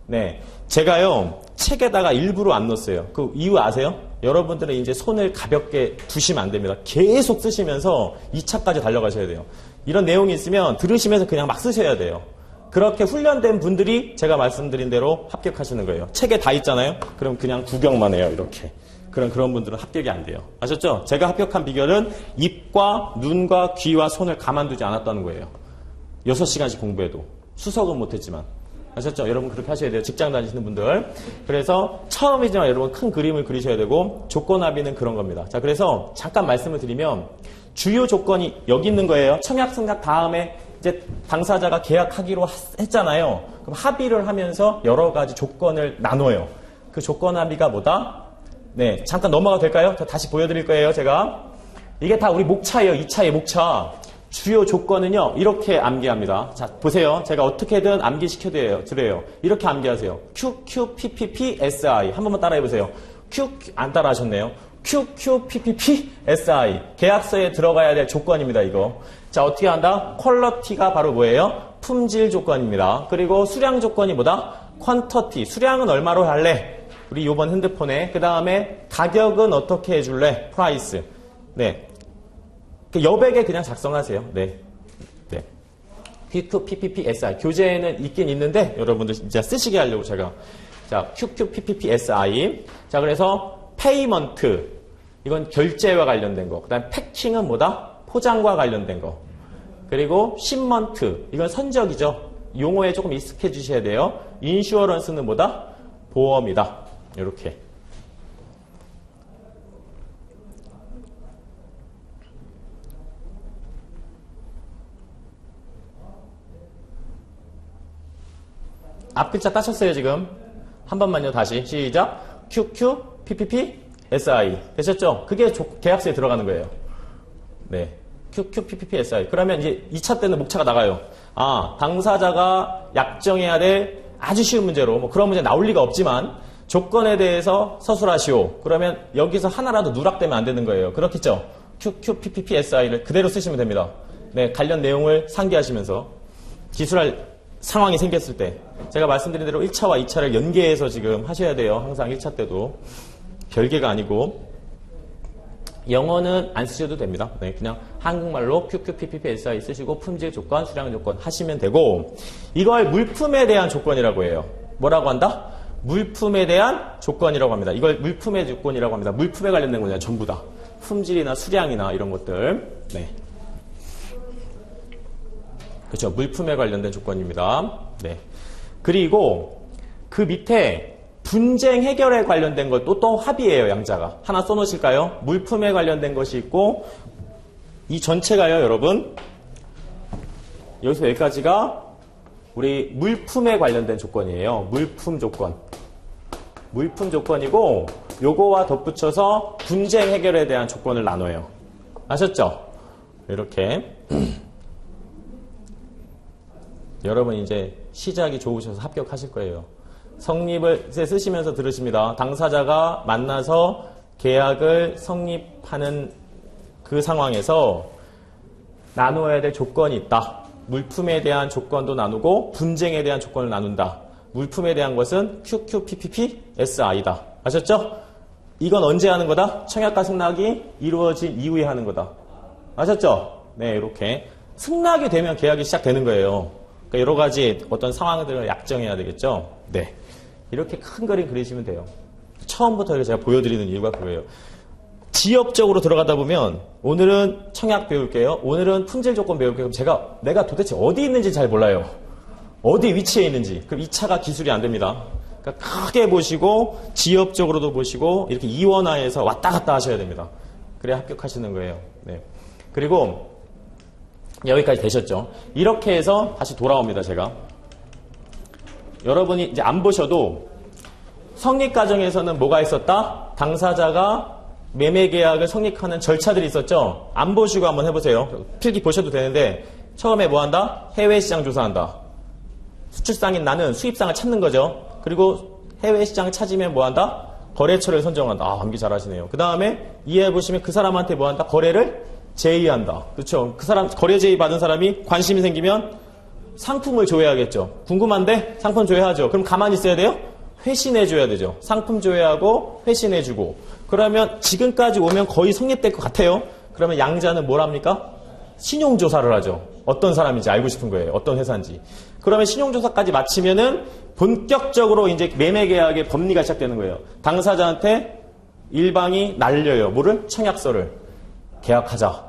네, 제가요 책에다가 일부러 안 넣었어요. 그 이유 아세요? 여러분들은 이제 손을 가볍게 두시면 안 됩니다. 계속 쓰시면서 2차까지 달려가셔야 돼요. 이런 내용이 있으면 들으시면서 그냥 막 쓰셔야 돼요. 그렇게 훈련된 분들이 제가 말씀드린 대로 합격하시는 거예요. 책에 다 있잖아요. 그럼 그냥 구경만 해요. 이렇게. 그런 분들은 합격이 안 돼요. 아셨죠? 제가 합격한 비결은 입과 눈과 귀와 손을 가만두지 않았다는 거예요. 6시간씩 공부해도. 수석은 못했지만. 아셨죠? 여러분 그렇게 하셔야 돼요. 직장 다니시는 분들. 그래서 처음이지만 여러분 큰 그림을 그리셔야 되고 조건합의는 그런 겁니다. 자, 그래서 잠깐 말씀을 드리면 주요 조건이 여기 있는 거예요. 청약 승낙 다음에 이제 당사자가 계약하기로 했잖아요. 그럼 합의를 하면서 여러 가지 조건을 나눠요. 그 조건 합의가 뭐다? 네, 잠깐 넘어가도 될까요? 저 다시 보여드릴 거예요, 제가. 이게 다 우리 목차예요. 2차의 목차. 주요 조건은요, 이렇게 암기합니다. 자, 보세요. 제가 어떻게든 암기시켜드려요. 이렇게 암기하세요. QQPPP-SI. 한 번만 따라해보세요. 안 따라하셨네요. QQPPP-SI. 계약서에 들어가야 될 조건입니다, 이거. 자, 어떻게 한다? 퀄러티가 바로 뭐예요? 품질 조건입니다. 그리고 수량 조건이 뭐다? 퀀터티. 수량은 얼마로 할래? 우리 요번 핸드폰에. 그 다음에 가격은 어떻게 해줄래? 프라이스. 네. 그 여백에 그냥 작성하세요. 네. 네. QQPPP-SI. 교재에는 있긴 있는데, 여러분들 진짜 쓰시게 하려고 제가. 자, QQPPP-SI. 자, 그래서 페이먼트. 이건 결제와 관련된 거. 그 다음에 패킹은 뭐다? 포장과 관련된 거. 그리고 십먼트. 이건 선적이죠. 용어에 조금 익숙해지셔야 돼요. 인슈어런스는 뭐다? 보험이다. 이렇게. 앞 글자 따셨어요, 지금? 한 번만요, 다시. 시작. QQ, PPP, SI. 되셨죠? 그게 계약서에 들어가는 거예요. 네. QQ, PPP, SI. 그러면 이제 2차 때는 목차가 나가요. 아, 당사자가 약정해야 될 아주 쉬운 문제로, 뭐 그런 문제 나올 리가 없지만, 조건에 대해서 서술하시오. 그러면 여기서 하나라도 누락되면 안 되는 거예요. 그렇겠죠? QQ, PPP, SI를 그대로 쓰시면 됩니다. 네. 관련 내용을 상기하시면서. 기술할 상황이 생겼을 때 제가 말씀드린 대로 1차와 2차를 연계해서 지금 하셔야 돼요. 항상 1차 때도. 별개가 아니고. 영어는 안 쓰셔도 됩니다. 네, 그냥 한국말로 QQPPP-SI 쓰시고 품질 조건, 수량 조건 하시면 되고 이걸 물품에 대한 조건이라고 해요. 뭐라고 한다? 물품에 대한 조건이라고 합니다. 이걸 물품의 조건이라고 합니다. 물품에 관련된 거냐 전부 다. 품질이나 수량이나 이런 것들. 네. 그렇죠. 물품에 관련된 조건입니다. 네. 그리고 그 밑에 분쟁 해결에 관련된 것도 또 합의예요, 양자가. 하나 써놓으실까요? 물품에 관련된 것이 있고 이 전체가요, 여러분. 여기서 여기까지가 우리 물품에 관련된 조건이에요. 물품 조건. 물품 조건이고 요거와 덧붙여서 분쟁 해결에 대한 조건을 나눠요. 아셨죠? 이렇게. 여러분 이제 시작이 좋으셔서 합격하실 거예요. 성립을 쓰시면서 들으십니다. 당사자가 만나서 계약을 성립하는 그 상황에서 나누어야 될 조건이 있다. 물품에 대한 조건도 나누고 분쟁에 대한 조건을 나눈다. 물품에 대한 것은 QQPPP-SI다. 아셨죠? 이건 언제 하는 거다? 청약과 승낙이 이루어진 이후에 하는 거다. 아셨죠? 네, 이렇게. 승낙이 되면 계약이 시작되는 거예요. 그러니까 여러 가지 어떤 상황들을 약정해야 되겠죠? 네. 이렇게 큰 그림 그리시면 돼요. 처음부터 제가 보여드리는 이유가 그거예요. 지역적으로 들어가다 보면 오늘은 청약 배울게요. 오늘은 품질 조건 배울게요. 그럼 내가 도대체 어디 있는지 잘 몰라요. 어디 위치에 있는지. 그럼 2차가 기술이 안 됩니다. 그러니까 크게 보시고 지역적으로도 보시고 이렇게 이원화해서 왔다 갔다 하셔야 됩니다. 그래야 합격하시는 거예요. 네. 그리고 여기까지 되셨죠? 이렇게 해서 다시 돌아옵니다, 제가. 여러분이 이제 안 보셔도 성립 과정에서는 뭐가 있었다? 당사자가 매매 계약을 성립하는 절차들이 있었죠? 안 보시고 한번 해보세요. 필기 보셔도 되는데 처음에 뭐 한다? 해외 시장 조사한다. 수출상인 나는 수입상을 찾는 거죠. 그리고 해외 시장 찾으면 뭐 한다? 거래처를 선정한다. 아, 암기 잘하시네요. 그 다음에 이해해보시면 그 사람한테 뭐 한다? 거래를 제의한다. 그렇죠? 그 사람, 거래 제의 받은 사람이 관심이 생기면 상품을 조회하겠죠. 궁금한데 상품 조회하죠. 그럼 가만히 있어야 돼요? 회신해줘야 되죠. 상품 조회하고 회신해주고. 그러면 지금까지 오면 거의 성립될 것 같아요. 그러면 양자는 뭘 합니까? 신용조사를 하죠. 어떤 사람인지 알고 싶은 거예요. 어떤 회사인지. 그러면 신용조사까지 마치면은 본격적으로 이제 매매계약의 법리가 시작되는 거예요. 당사자한테 일방이 날려요. 뭐를? 청약서를. 계약하자.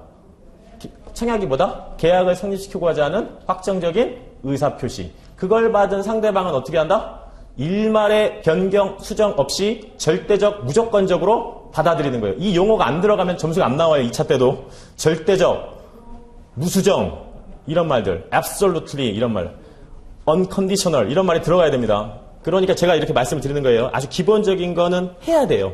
청약이 뭐다? 계약을 성립시키고자 하는 확정적인 의사표시. 그걸 받은 상대방은 어떻게 한다? 일말의 변경, 수정 없이 절대적, 무조건적으로 받아들이는 거예요. 이 용어가 안 들어가면 점수가 안 나와요. 2차 때도. 절대적, 무수정, 이런 말들. absolutely, 이런 말. unconditional, 이런 말이 들어가야 됩니다. 그러니까 제가 이렇게 말씀을 드리는 거예요. 아주 기본적인 거는 해야 돼요.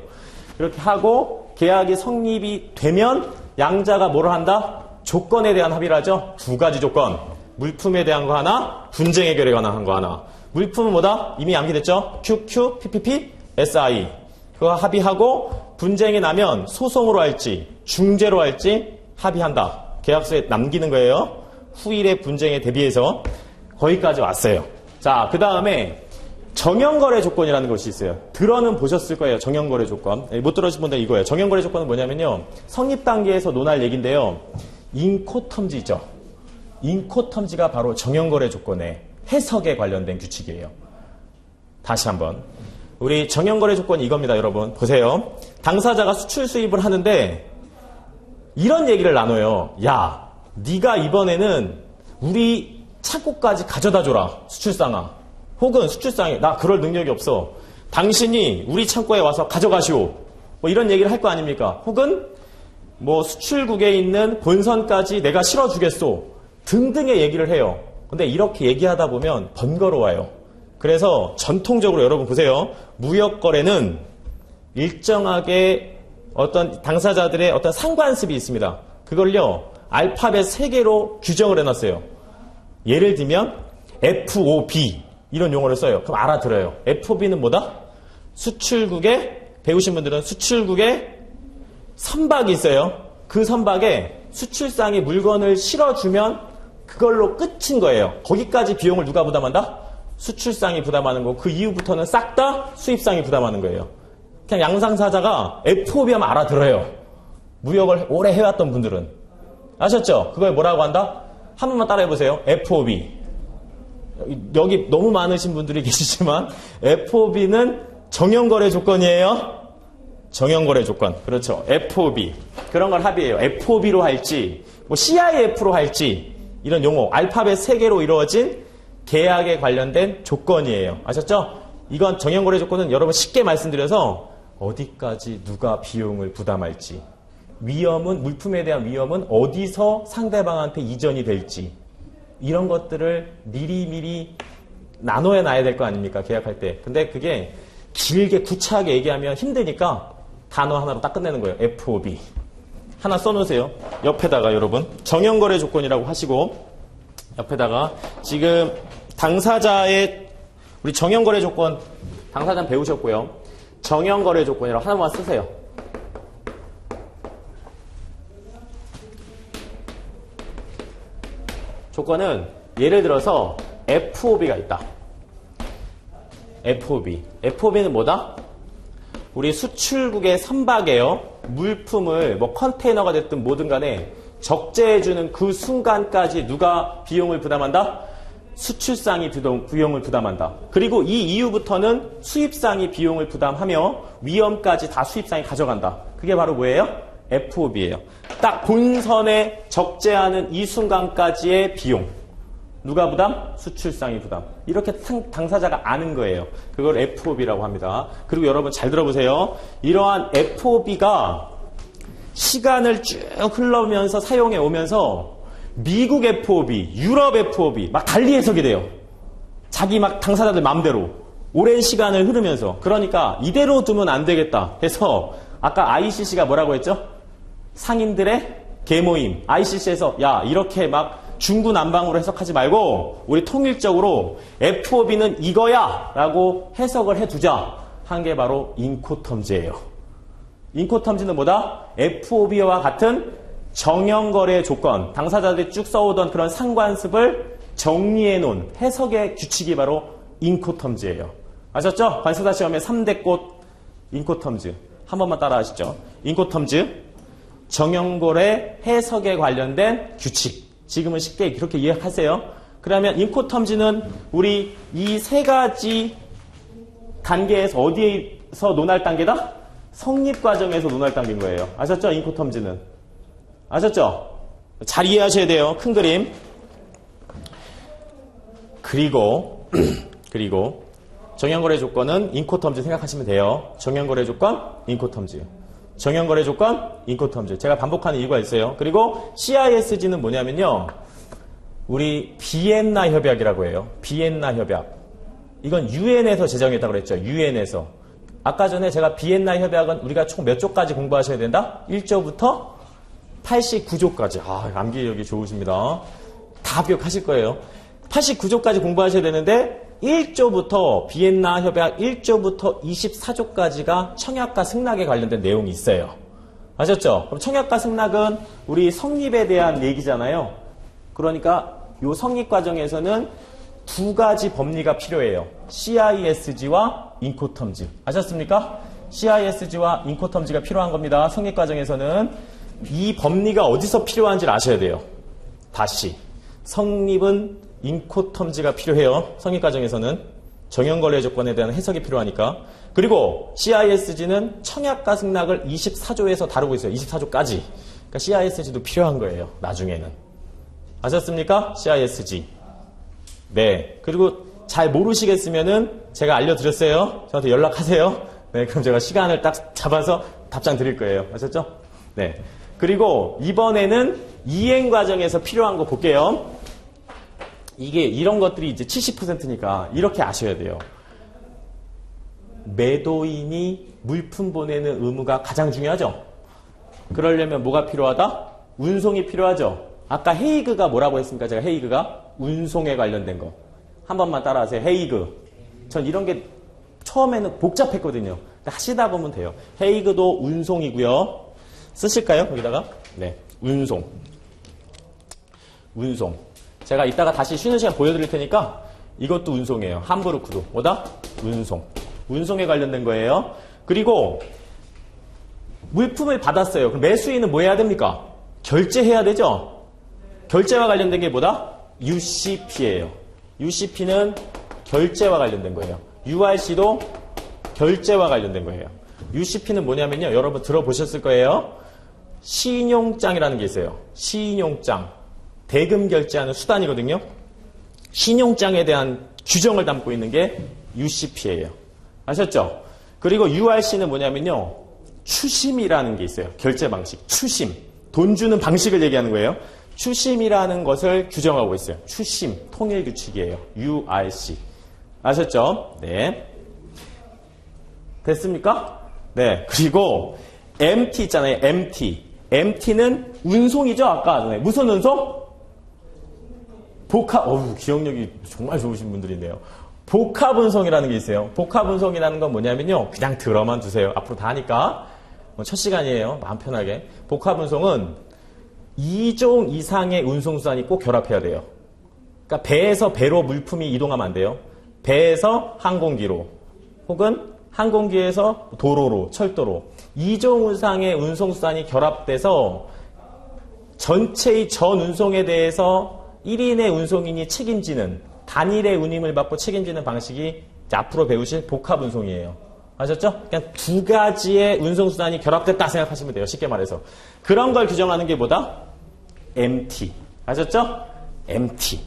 이렇게 하고 계약이 성립이 되면 양자가 뭐를 한다? 조건에 대한 합의를 하죠. 두 가지 조건. 물품에 대한 거 하나, 분쟁 해결에 관한 거 하나. 물품은 뭐다? 이미 암기됐죠? QQ, PPP, SI. 그거 합의하고 분쟁이 나면 소송으로 할지 중재로 할지 합의한다. 계약서에 남기는 거예요. 후일의 분쟁에 대비해서 거기까지 왔어요. 자, 그 다음에 정형거래 조건이라는 것이 있어요. 들어는 보셨을 거예요. 정형거래 조건. 못 들으신 분들 이거예요. 정형거래 조건은 뭐냐면요. 성립 단계에서 논할 얘기인데요. 인코텀지 있죠. 인코텀지가 바로 정형거래 조건의 해석에 관련된 규칙이에요. 다시 한번. 우리 정형거래 조건이 이겁니다, 여러분. 보세요. 당사자가 수출 수입을 하는데 이런 얘기를 나눠요. 야, 네가 이번에는 우리 창고까지 가져다 줘라. 수출상아. 혹은 수출상에 나 그럴 능력이 없어. 당신이 우리 창고에 와서 가져가시오. 뭐 이런 얘기를 할 거 아닙니까? 혹은 뭐 수출국에 있는 본선까지 내가 실어주겠소. 등등의 얘기를 해요. 근데 이렇게 얘기하다 보면 번거로워요. 그래서 전통적으로 여러분 보세요. 무역거래는 일정하게 어떤 당사자들의 어떤 상관습이 있습니다. 그걸요. 알파벳 3개로 규정을 해놨어요. 예를 들면 FOB 이런 용어를 써요. 그럼 알아들어요. FOB는 뭐다? 수출국에 배우신 분들은 수출국에 선박이 있어요. 그 선박에 수출상이 물건을 실어주면 그걸로 끝인 거예요. 거기까지 비용을 누가 부담한다? 수출상이 부담하는 거고 그 이후부터는 싹 다 수입상이 부담하는 거예요. 그냥 양상사자가 FOB 하면 알아들어요. 무역을 오래 해왔던 분들은. 아셨죠? 그걸 뭐라고 한다? 한 번만 따라해보세요. FOB. 여기 너무 많으신 분들이 계시지만 FOB는 정형거래 조건이에요. 정형거래 조건. 그렇죠. FOB. 그런 걸 합의해요. FOB로 할지 뭐 CIF로 할지 이런 용어. 알파벳 3개로 이루어진 계약에 관련된 조건이에요. 아셨죠? 이건 정형거래 조건은 여러분 쉽게 말씀드려서 어디까지 누가 비용을 부담할지, 위험은, 물품에 대한 위험은 어디서 상대방한테 이전이 될지 이런 것들을 미리미리 나눠야 놔야 될 거 아닙니까? 계약할 때. 근데 그게 길게 구차하게 얘기하면 힘드니까 단어 하나로 딱 끝내는 거예요. FOB. 하나 써놓으세요. 옆에다가 여러분 정형거래 조건이라고 하시고 옆에다가 지금 당사자의 우리 정형거래 조건 당사자는 배우셨고요. 정형거래 조건이라고 하나만 쓰세요. 조건은 예를 들어서 FOB가 있다. FOB. FOB는 뭐다? 우리 수출국의 선박에요. 물품을 뭐 컨테이너가 됐든 뭐든 간에 적재해주는 그 순간까지 누가 비용을 부담한다? 수출상이 비용을 부담한다. 그리고 이 이후부터는 수입상이 비용을 부담하며 위험까지 다 수입상이 가져간다. 그게 바로 뭐예요? FOB예요. 딱 본선에 적재하는 이 순간까지의 비용. 누가 부담? 수출상이 부담. 이렇게 당사자가 아는 거예요. 그걸 FOB라고 합니다. 그리고 여러분 잘 들어보세요. 이러한 FOB가 시간을 쭉 흘러오면서 사용해 오면서 미국 FOB, 유럽 FOB 막 달리 해석이 돼요. 자기 막 당사자들 마음대로 오랜 시간을 흐르면서. 그러니까 이대로 두면 안 되겠다 해서 아까 ICC가 뭐라고 했죠? 상인들의 계모임. ICC에서 야 이렇게 막 중구난방으로 해석하지 말고 우리 통일적으로 FOB는 이거야 라고 해석을 해두자 한 게 바로 인코텀즈예요. 인코텀즈는 뭐다? FOB와 같은 정형거래 조건, 당사자들이 쭉 써오던 그런 상관습을 정리해놓은 해석의 규칙이 바로 인코텀즈예요. 아셨죠? 관세사 시험에 3대 꽃 인코텀즈. 한 번만 따라 하시죠. 인코텀즈, 정형거래 해석에 관련된 규칙. 지금은 쉽게 그렇게 이해하세요. 그러면 인코텀즈는 우리 이 세 가지 단계에서 어디에서 논할 단계다? 성립 과정에서 논할 단계인 거예요. 아셨죠? 인코텀즈는. 아셨죠? 잘 이해하셔야 돼요. 큰 그림. 그리고 정형거래 조건은 인코텀즈 생각하시면 돼요. 정형거래 조건, 인코텀즈. 정형거래 조건, 인코텀즈. 제가 반복하는 이유가 있어요. 그리고 CISG는 뭐냐면요. 우리 비엔나 협약이라고 해요. 비엔나 협약. 이건 UN에서 제정했다고 그랬죠. UN에서. 아까 전에 제가 비엔나 협약은 우리가 총 몇 조까지 공부하셔야 된다? 1조부터 89조까지. 아, 암기력이 좋으십니다. 다 기억하실 거예요. 89조까지 공부하셔야 되는데 1조부터 비엔나 협약 1조부터 24조까지가 청약과 승낙에 관련된 내용이 있어요. 아셨죠? 그럼 청약과 승낙은 우리 성립에 대한 얘기잖아요. 그러니까 이 성립 과정에서는 두 가지 법리가 필요해요. CISG와 인코텀즈. 아셨습니까? CISG와 인코텀즈가 필요한 겁니다. 성립 과정에서는 이 법리가 어디서 필요한지를 아셔야 돼요. 다시. 성립은 인코텀즈가 필요해요. 성립 과정에서는 정형거래 조건에 대한 해석이 필요하니까. 그리고 CISG는 청약과 승낙을 24조에서 다루고 있어요. 24조까지. 그러니까 CISG도 필요한 거예요. 나중에는. 아셨습니까? CISG. 네. 그리고 잘 모르시겠으면은 제가 알려드렸어요. 저한테 연락하세요. 네. 그럼 제가 시간을 딱 잡아서 답장 드릴 거예요. 아셨죠? 네. 그리고 이번에는 이행 과정에서 필요한 거 볼게요. 이게 이런 것들이 이제 70%니까 이렇게 아셔야 돼요. 매도인이 물품 보내는 의무가 가장 중요하죠. 그러려면 뭐가 필요하다? 운송이 필요하죠. 아까 헤이그가 뭐라고 했습니까? 제가 헤이그가 운송에 관련된 거. 한 번만 따라하세요. 헤이그. 전 이런 게 처음에는 복잡했거든요. 하시다 보면 돼요. 헤이그도 운송이고요. 쓰실까요? 여기다가? 네. 운송. 운송. 제가 이따가 다시 쉬는 시간 보여드릴 테니까 이것도 운송이에요. 함부르크도. 뭐다? 운송. 운송에 관련된 거예요. 그리고 물품을 받았어요. 그럼 매수인은 뭐 해야 됩니까? 결제해야 되죠? 결제와 관련된 게 뭐다? UCP예요. UCP는 결제와 관련된 거예요. URC도 결제와 관련된 거예요. UCP는 뭐냐면요. 여러분 들어보셨을 거예요. 신용장이라는 게 있어요. 신용장. 대금 결제하는 수단이거든요. 신용장에 대한 규정을 담고 있는 게 UCP예요. 아셨죠? 그리고 URC는 뭐냐면요. 추심이라는 게 있어요. 결제 방식. 추심. 돈 주는 방식을 얘기하는 거예요. 추심이라는 것을 규정하고 있어요. 추심. 통일 규칙이에요. URC. 아셨죠? 네. 됐습니까? 네. 그리고 MT 있잖아요. MT. MT는 운송이죠. 아까 전에. 무슨 운송? 기억력이 정말 좋으신 분들이네요. 복합운송이라는 게 있어요. 복합운송이라는 건 뭐냐면요. 그냥 들어만 두세요. 앞으로 다 하니까. 첫 시간이에요. 마음 편하게. 복합운송은 2종 이상의 운송수단이 꼭 결합해야 돼요. 그러니까 배에서 배로 물품이 이동하면 안 돼요. 배에서 항공기로 혹은 항공기에서 도로로, 철도로 2종 이상의 운송수단이 결합돼서 전체의 전 운송에 대해서 1인의 운송인이 책임지는 단일의 운임을 받고 책임지는 방식이 앞으로 배우실 복합운송이에요. 아셨죠? 그냥 두 가지의 운송수단이 결합됐다 생각하시면 돼요. 쉽게 말해서. 그런 걸 규정하는 게 뭐다? MT. 아셨죠? MT.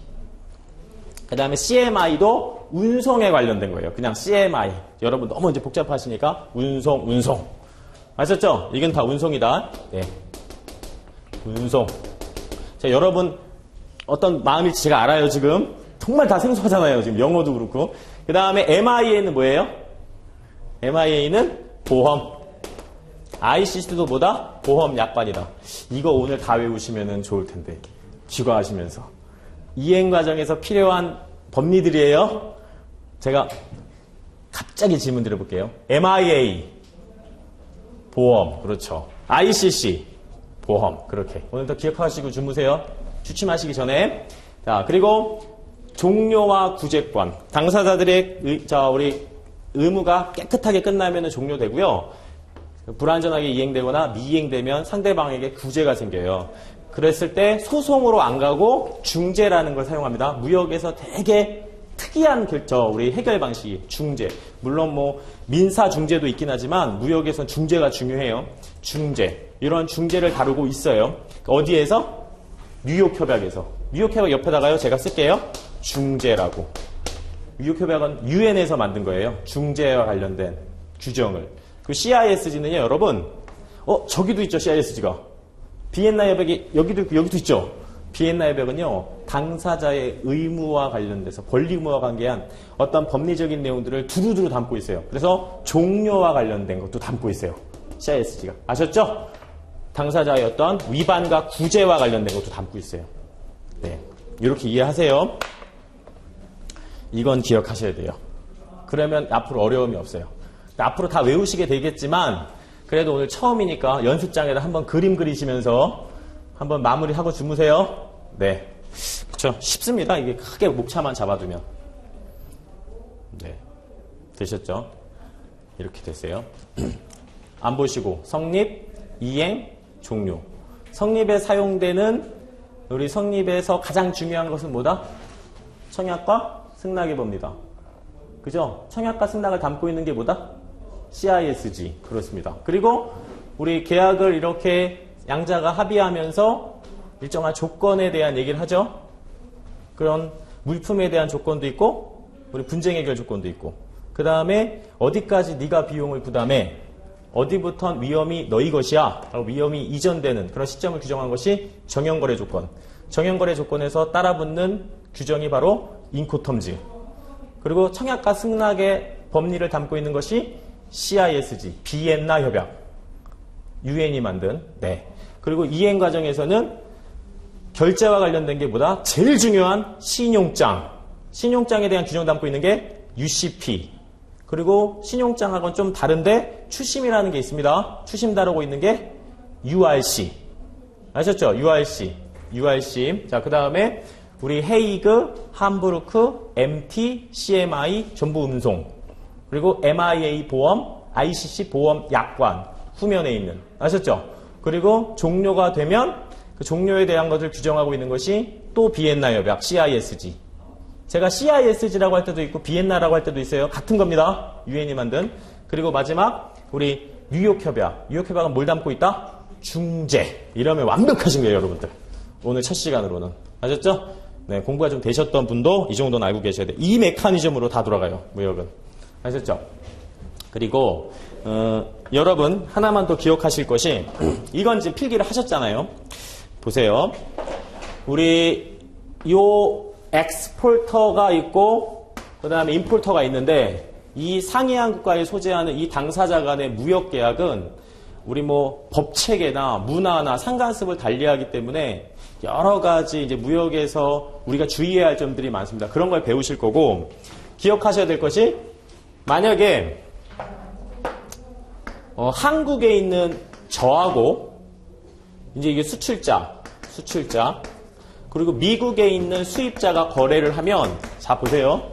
그 다음에 CMI도 운송에 관련된 거예요. 그냥 CMI. 여러분 너무 이제 복잡하시니까 운송. 아셨죠? 이건 다 운송이다. 네. 운송. 자, 여러분 어떤 마음일지 제가 알아요, 지금. 정말 다 생소하잖아요, 지금. 영어도 그렇고. 그 다음에 MIA는 뭐예요? MIA는 보험. ICC도 뭐다? 보험 약관이다. 이거 오늘 다 외우시면 좋을 텐데. 귀가하시면서. 이행 과정에서 필요한 법리들이에요. 제가 갑자기 질문 드려볼게요. MIA 보험, 그렇죠. ICC 보험, 그렇게 오늘도 기억하시고 주무세요. 취침하시기 전에. 자, 그리고 종료와 구제권, 당사자들의 우리 의무가 깨끗하게 끝나면 종료되고요. 불완전하게 이행되거나 미이행되면 상대방에게 구제가 생겨요. 그랬을 때 소송으로 안 가고 중재라는 걸 사용합니다. 무역에서 되게 특이한 우리 해결 방식이 중재. 물론 뭐 민사 중재도 있긴 하지만 무역에선 중재가 중요해요. 중재. 이런 중재를 다루고 있어요. 어디에서? 뉴욕 협약에서. 뉴욕 협약 옆에다가요. 제가 쓸게요. 중재라고. 뉴욕 협약은 UN에서 만든 거예요. 중재와 관련된 규정을. 그 CISG는요, 여러분. 저기도 있죠, CISG가. 비엔나 협약이 여기도 있죠. 비엔나 협약은요, 당사자의 의무와 관련돼서 권리 의무와 관계한 어떤 법리적인 내용들을 두루두루 담고 있어요. 그래서 종료와 관련된 것도 담고 있어요. CISG가. 아셨죠? 당사자의 어떤 위반과 구제와 관련된 것도 담고 있어요. 네. 이렇게 이해하세요. 이건 기억하셔야 돼요. 그러면 앞으로 어려움이 없어요. 앞으로 다 외우시게 되겠지만, 그래도 오늘 처음이니까 연습장에다 한번 그림 그리시면서 한번 마무리하고 주무세요. 네. 그쵸. 쉽습니다. 이게 크게 목차만 잡아두면. 네. 되셨죠? 이렇게 됐어요. 안 보시고, 성립, 이행, 종료. 성립에 사용되는, 우리 성립에서 가장 중요한 것은 뭐다? 청약과 승낙의 법리다. 그죠? 청약과 승낙을 담고 있는 게 뭐다? CISG. 그렇습니다. 그리고 우리 계약을 이렇게 양자가 합의하면서 일정한 조건에 대한 얘기를 하죠. 그런 물품에 대한 조건도 있고 우리 분쟁 해결 조건도 있고 그 다음에 어디까지 네가 비용을 부담해 어디부턴 위험이 너희 것이야 라고 위험이 이전되는 그런 시점을 규정한 것이 정형거래 조건. 정형거래 조건에서 따라붙는 규정이 바로 인코텀즈. 그리고 청약과 승낙의 법리를 담고 있는 것이 CISG, 비엔나 협약, UN이 만든. 네. 그리고 이행 과정에서는 결제와 관련된 게 뭐다? 제일 중요한 신용장. 신용장에 대한 규정 담고 있는 게 UCP. 그리고 신용장하고는 좀 다른데 추심이라는 게 있습니다. 추심 다루고 있는 게 URC. 아셨죠? URC. 자, 그 다음에 우리 헤이그, 함부르크, MT, CMI 전부 음송. 그리고 MIA 보험, ICC 보험 약관 후면에 있는. 아셨죠? 그리고 종료가 되면 그 종료에 대한 것을 규정하고 있는 것이 또 비엔나 협약, CISG. 제가 CISG라고 할 때도 있고 비엔나라고 할 때도 있어요. 같은 겁니다. UN이 만든. 그리고 마지막 우리 뉴욕 협약. 뉴욕 협약은 뭘 담고 있다? 중재. 이러면 완벽하신 거예요, 여러분들. 오늘 첫 시간으로는. 아셨죠? 네, 공부가 좀 되셨던 분도 이 정도는 알고 계셔야 돼요. 이 메커니즘으로 다 돌아가요, 무역은. 아셨죠? 그리고 여러분 하나만 더 기억하실 것이 이건 지금 필기를 하셨잖아요. 보세요. 우리 요 엑스포터가 있고 그 다음에 임포터가 있는데 이 상이한 국가에 소재하는 이 당사자 간의 무역 계약은 우리 뭐 법체계나 문화나 상관습을 달리하기 때문에 여러 가지 이제 무역에서 우리가 주의해야 할 점들이 많습니다. 그런 걸 배우실 거고 기억하셔야 될 것이 만약에 한국에 있는 저하고 이제 이게 수출자 그리고 미국에 있는 수입자가 거래를 하면 자 보세요.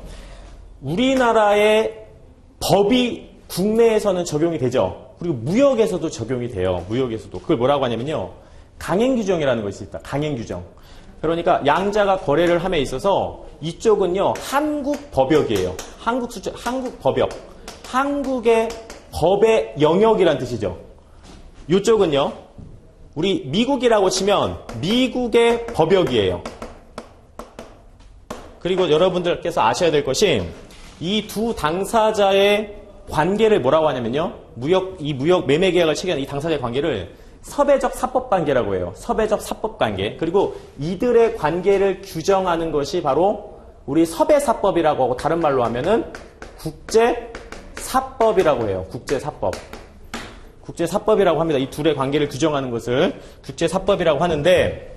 우리나라의 법이 국내에서는 적용이 되죠. 그리고 무역에서도 적용이 돼요. 무역에서도. 그걸 뭐라고 하냐면요. 강행규정이라는 것이 있다. 강행규정. 그러니까 양자가 거래를 함에 있어서 이쪽은요. 한국 법역이에요. 한국 법역. 한국의 법의 영역이란 뜻이죠. 이쪽은요. 우리 미국이라고 치면 미국의 법역이에요. 그리고 여러분들께서 아셔야 될 것이 이 두 당사자의 관계를 뭐라고 하냐면요. 이 무역 매매 계약을 체결한 이 당사자의 관계를 섭외적 사법 관계라고 해요. 섭외적 사법 관계. 그리고 이들의 관계를 규정하는 것이 바로 우리 섭외사법이라고 하고 다른 말로 하면은 국제사법이라고 해요. 국제사법이라고 합니다. 이 둘의 관계를 규정하는 것을 국제사법이라고 하는데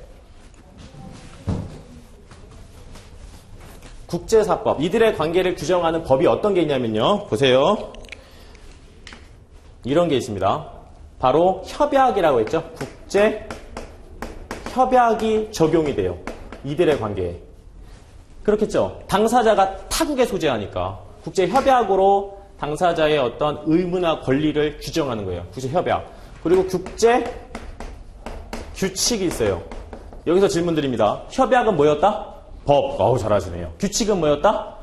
국제사법. 이들의 관계를 규정하는 법이 어떤 게 있냐면요. 보세요. 이런 게 있습니다. 바로 협약이라고 했죠. 국제 협약이 적용이 돼요. 이들의 관계에. 그렇겠죠. 당사자가 타국에 소재하니까 국제 협약으로 당사자의 어떤 의무나 권리를 규정하는 거예요. 국제 협약. 그리고 국제 규칙이 있어요. 여기서 질문 드립니다. 협약은 뭐였다? 법. 어우, 잘하시네요. 규칙은 뭐였다?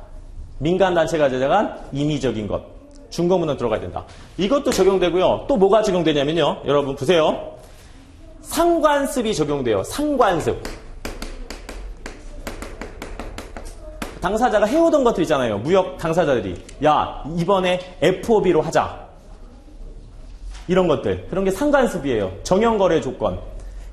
민간단체가 제정한 임의적인 것. 준거문은 들어가야 된다. 이것도 적용되고요. 또 뭐가 적용되냐면요. 여러분 보세요. 상관습이 적용돼요. 상관습. 당사자가 해오던 것들 있잖아요. 무역 당사자들이. 야, 이번에 FOB로 하자. 이런 것들. 그런 게 상관습이에요. 정형거래 조건.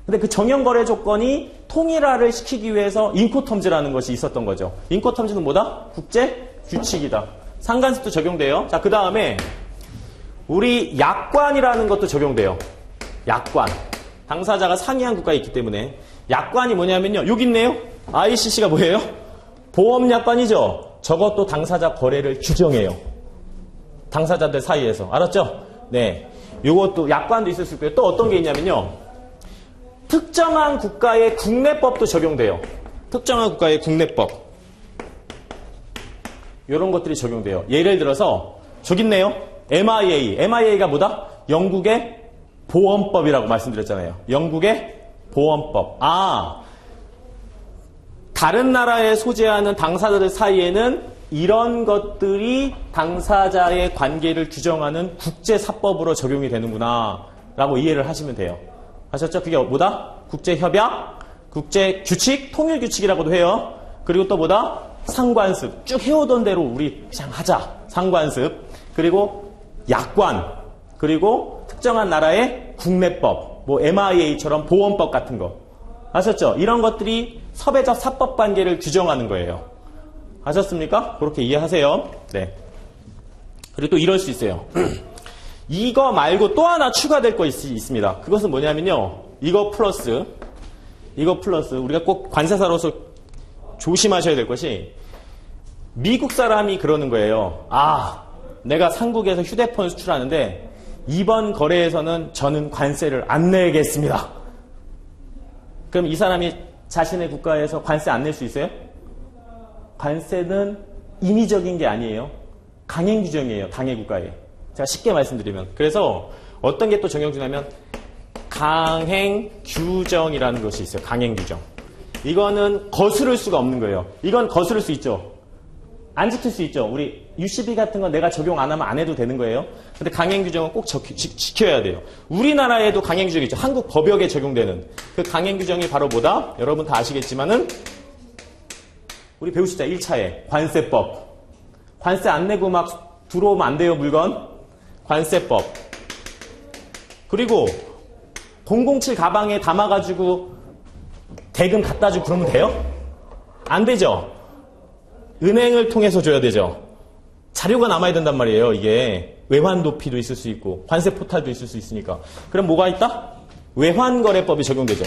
근데 그 정형거래 조건이 통일화를 시키기 위해서 인코텀즈라는 것이 있었던 거죠. 인코텀즈는 뭐다? 국제 규칙이다. 상관습도 적용돼요. 자, 그 다음에 우리 약관이라는 것도 적용돼요. 약관. 당사자가 상이한 국가에 있기 때문에 약관이 뭐냐면요. 여기 있네요. ICC가 뭐예요? 보험약관이죠. 저것도 당사자 거래를 규정해요. 당사자들 사이에서. 알았죠? 네. 요것도 약관도 있을 수 있고요. 또 어떤 게 있냐면요. 특정한 국가의 국내법도 적용돼요. 특정한 국가의 국내법. 이런 것들이 적용돼요. 예를 들어서 저기 있네요. MIA. MIA가 뭐다? 영국의 보험법이라고 말씀드렸잖아요. 영국의 보험법. 아, 다른 나라에 소재하는 당사자들 사이에는 이런 것들이 당사자의 관계를 규정하는 국제사법으로 적용이 되는구나 라고 이해를 하시면 돼요. 아셨죠? 그게 뭐다? 국제협약, 국제규칙, 통일규칙이라고도 해요. 그리고 또 뭐다? 상관습. 쭉 해오던 대로 우리 그냥 하자. 상관습. 그리고 약관. 그리고 특정한 나라의 국내법. 뭐 MIA처럼 보험법 같은 거. 아셨죠? 이런 것들이 섭외적 사법 관계를 규정하는 거예요. 아셨습니까? 그렇게 이해하세요. 네. 그리고 또 이럴 수 있어요. 이거 말고 또 하나 추가될 거 있습니다. 그것은 뭐냐면요. 이거 플러스 우리가 꼭 관세사로서 조심하셔야 될 것이 미국 사람이 그러는 거예요. 아, 내가 상국에서 휴대폰 수출하는데 이번 거래에서는 저는 관세를 안 내겠습니다. 그럼 이 사람이 자신의 국가에서 관세 안 낼 수 있어요? 관세는 임의적인 게 아니에요. 강행 규정이에요. 당해 국가에. 제가 쉽게 말씀드리면. 그래서 어떤 게 또 적용되냐면 강행 규정이라는 것이 있어요. 강행 규정. 이거는 거스를 수가 없는 거예요. 이건 거스를 수 있죠. 안 지킬 수 있죠. 우리 UCB 같은 건 내가 적용 안 하면 안 해도 되는 거예요. 근데 강행 규정은 꼭 지켜야 돼요. 우리나라에도 강행 규정이 있죠. 한국 법역에 적용되는 그 강행 규정이 바로 뭐다? 여러분 다 아시겠지만은 우리 배우시자 1차에 관세법. 관세 안 내고 막 들어오면 안 돼요, 물건. 관세법. 그리고 007 가방에 담아가지고 대금 갖다 주고 그러면 돼요? 안 되죠? 은행을 통해서 줘야 되죠? 자료가 남아야 된단 말이에요, 이게. 외환도피도 있을 수 있고, 관세 포탈도 있을 수 있으니까. 그럼 뭐가 있다? 외환거래법이 적용되죠.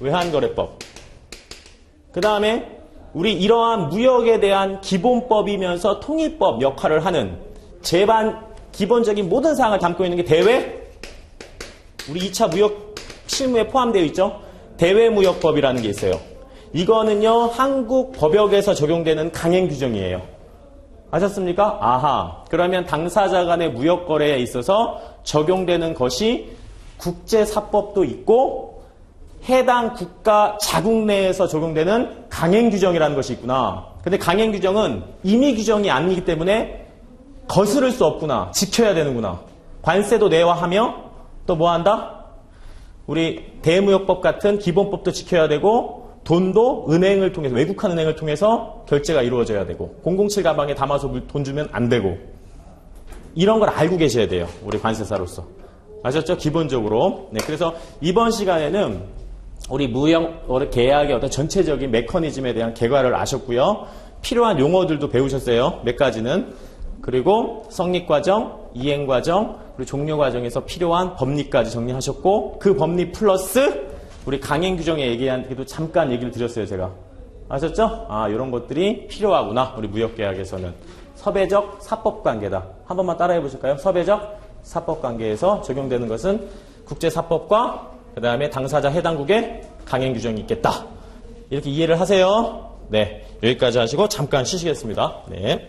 외환거래법. 그 다음에 우리 이러한 무역에 대한 기본법이면서 통일법 역할을 하는 제반 기본적인 모든 사항을 담고 있는 게 대외, 우리 2차 무역 실무에 포함되어 있죠. 대외무역법이라는 게 있어요. 이거는요, 한국 법역에서 적용되는 강행 규정이에요. 아셨습니까? 아하. 그러면 당사자 간의 무역 거래에 있어서 적용되는 것이 국제사법도 있고 해당 국가 자국 내에서 적용되는 강행 규정이라는 것이 있구나. 근데 강행 규정은 임의 규정이 아니기 때문에 거스를 수 없구나. 지켜야 되는구나. 관세도 내화하며 또 뭐 한다? 우리 대무역법 같은 기본법도 지켜야 되고 돈도 은행을 통해서, 외국한 은행을 통해서 결제가 이루어져야 되고 007 가방에 담아서 돈 주면 안 되고 이런 걸 알고 계셔야 돼요. 우리 관세사로서. 아셨죠? 기본적으로. 네, 그래서 이번 시간에는 우리 무역 계약의 어떤 전체적인 메커니즘에 대한 개괄을 아셨고요. 필요한 용어들도 배우셨어요. 몇 가지는. 그리고 성립과정, 이행과정, 그리고 종료과정에서 필요한 법리까지 정리하셨고 그 법리 플러스 우리 강행 규정에 얘기한 게도 잠깐 얘기를 드렸어요, 제가. 아셨죠? 이런 것들이 필요하구나. 우리 무역계약에서는. 섭외적 사법관계다. 한 번만 따라해 보실까요? 섭외적 사법관계에서 적용되는 것은 국제사법과 그 다음에 당사자 해당국의 강행규정이 있겠다. 이렇게 이해를 하세요. 네, 여기까지 하시고 잠깐 쉬시겠습니다. 네.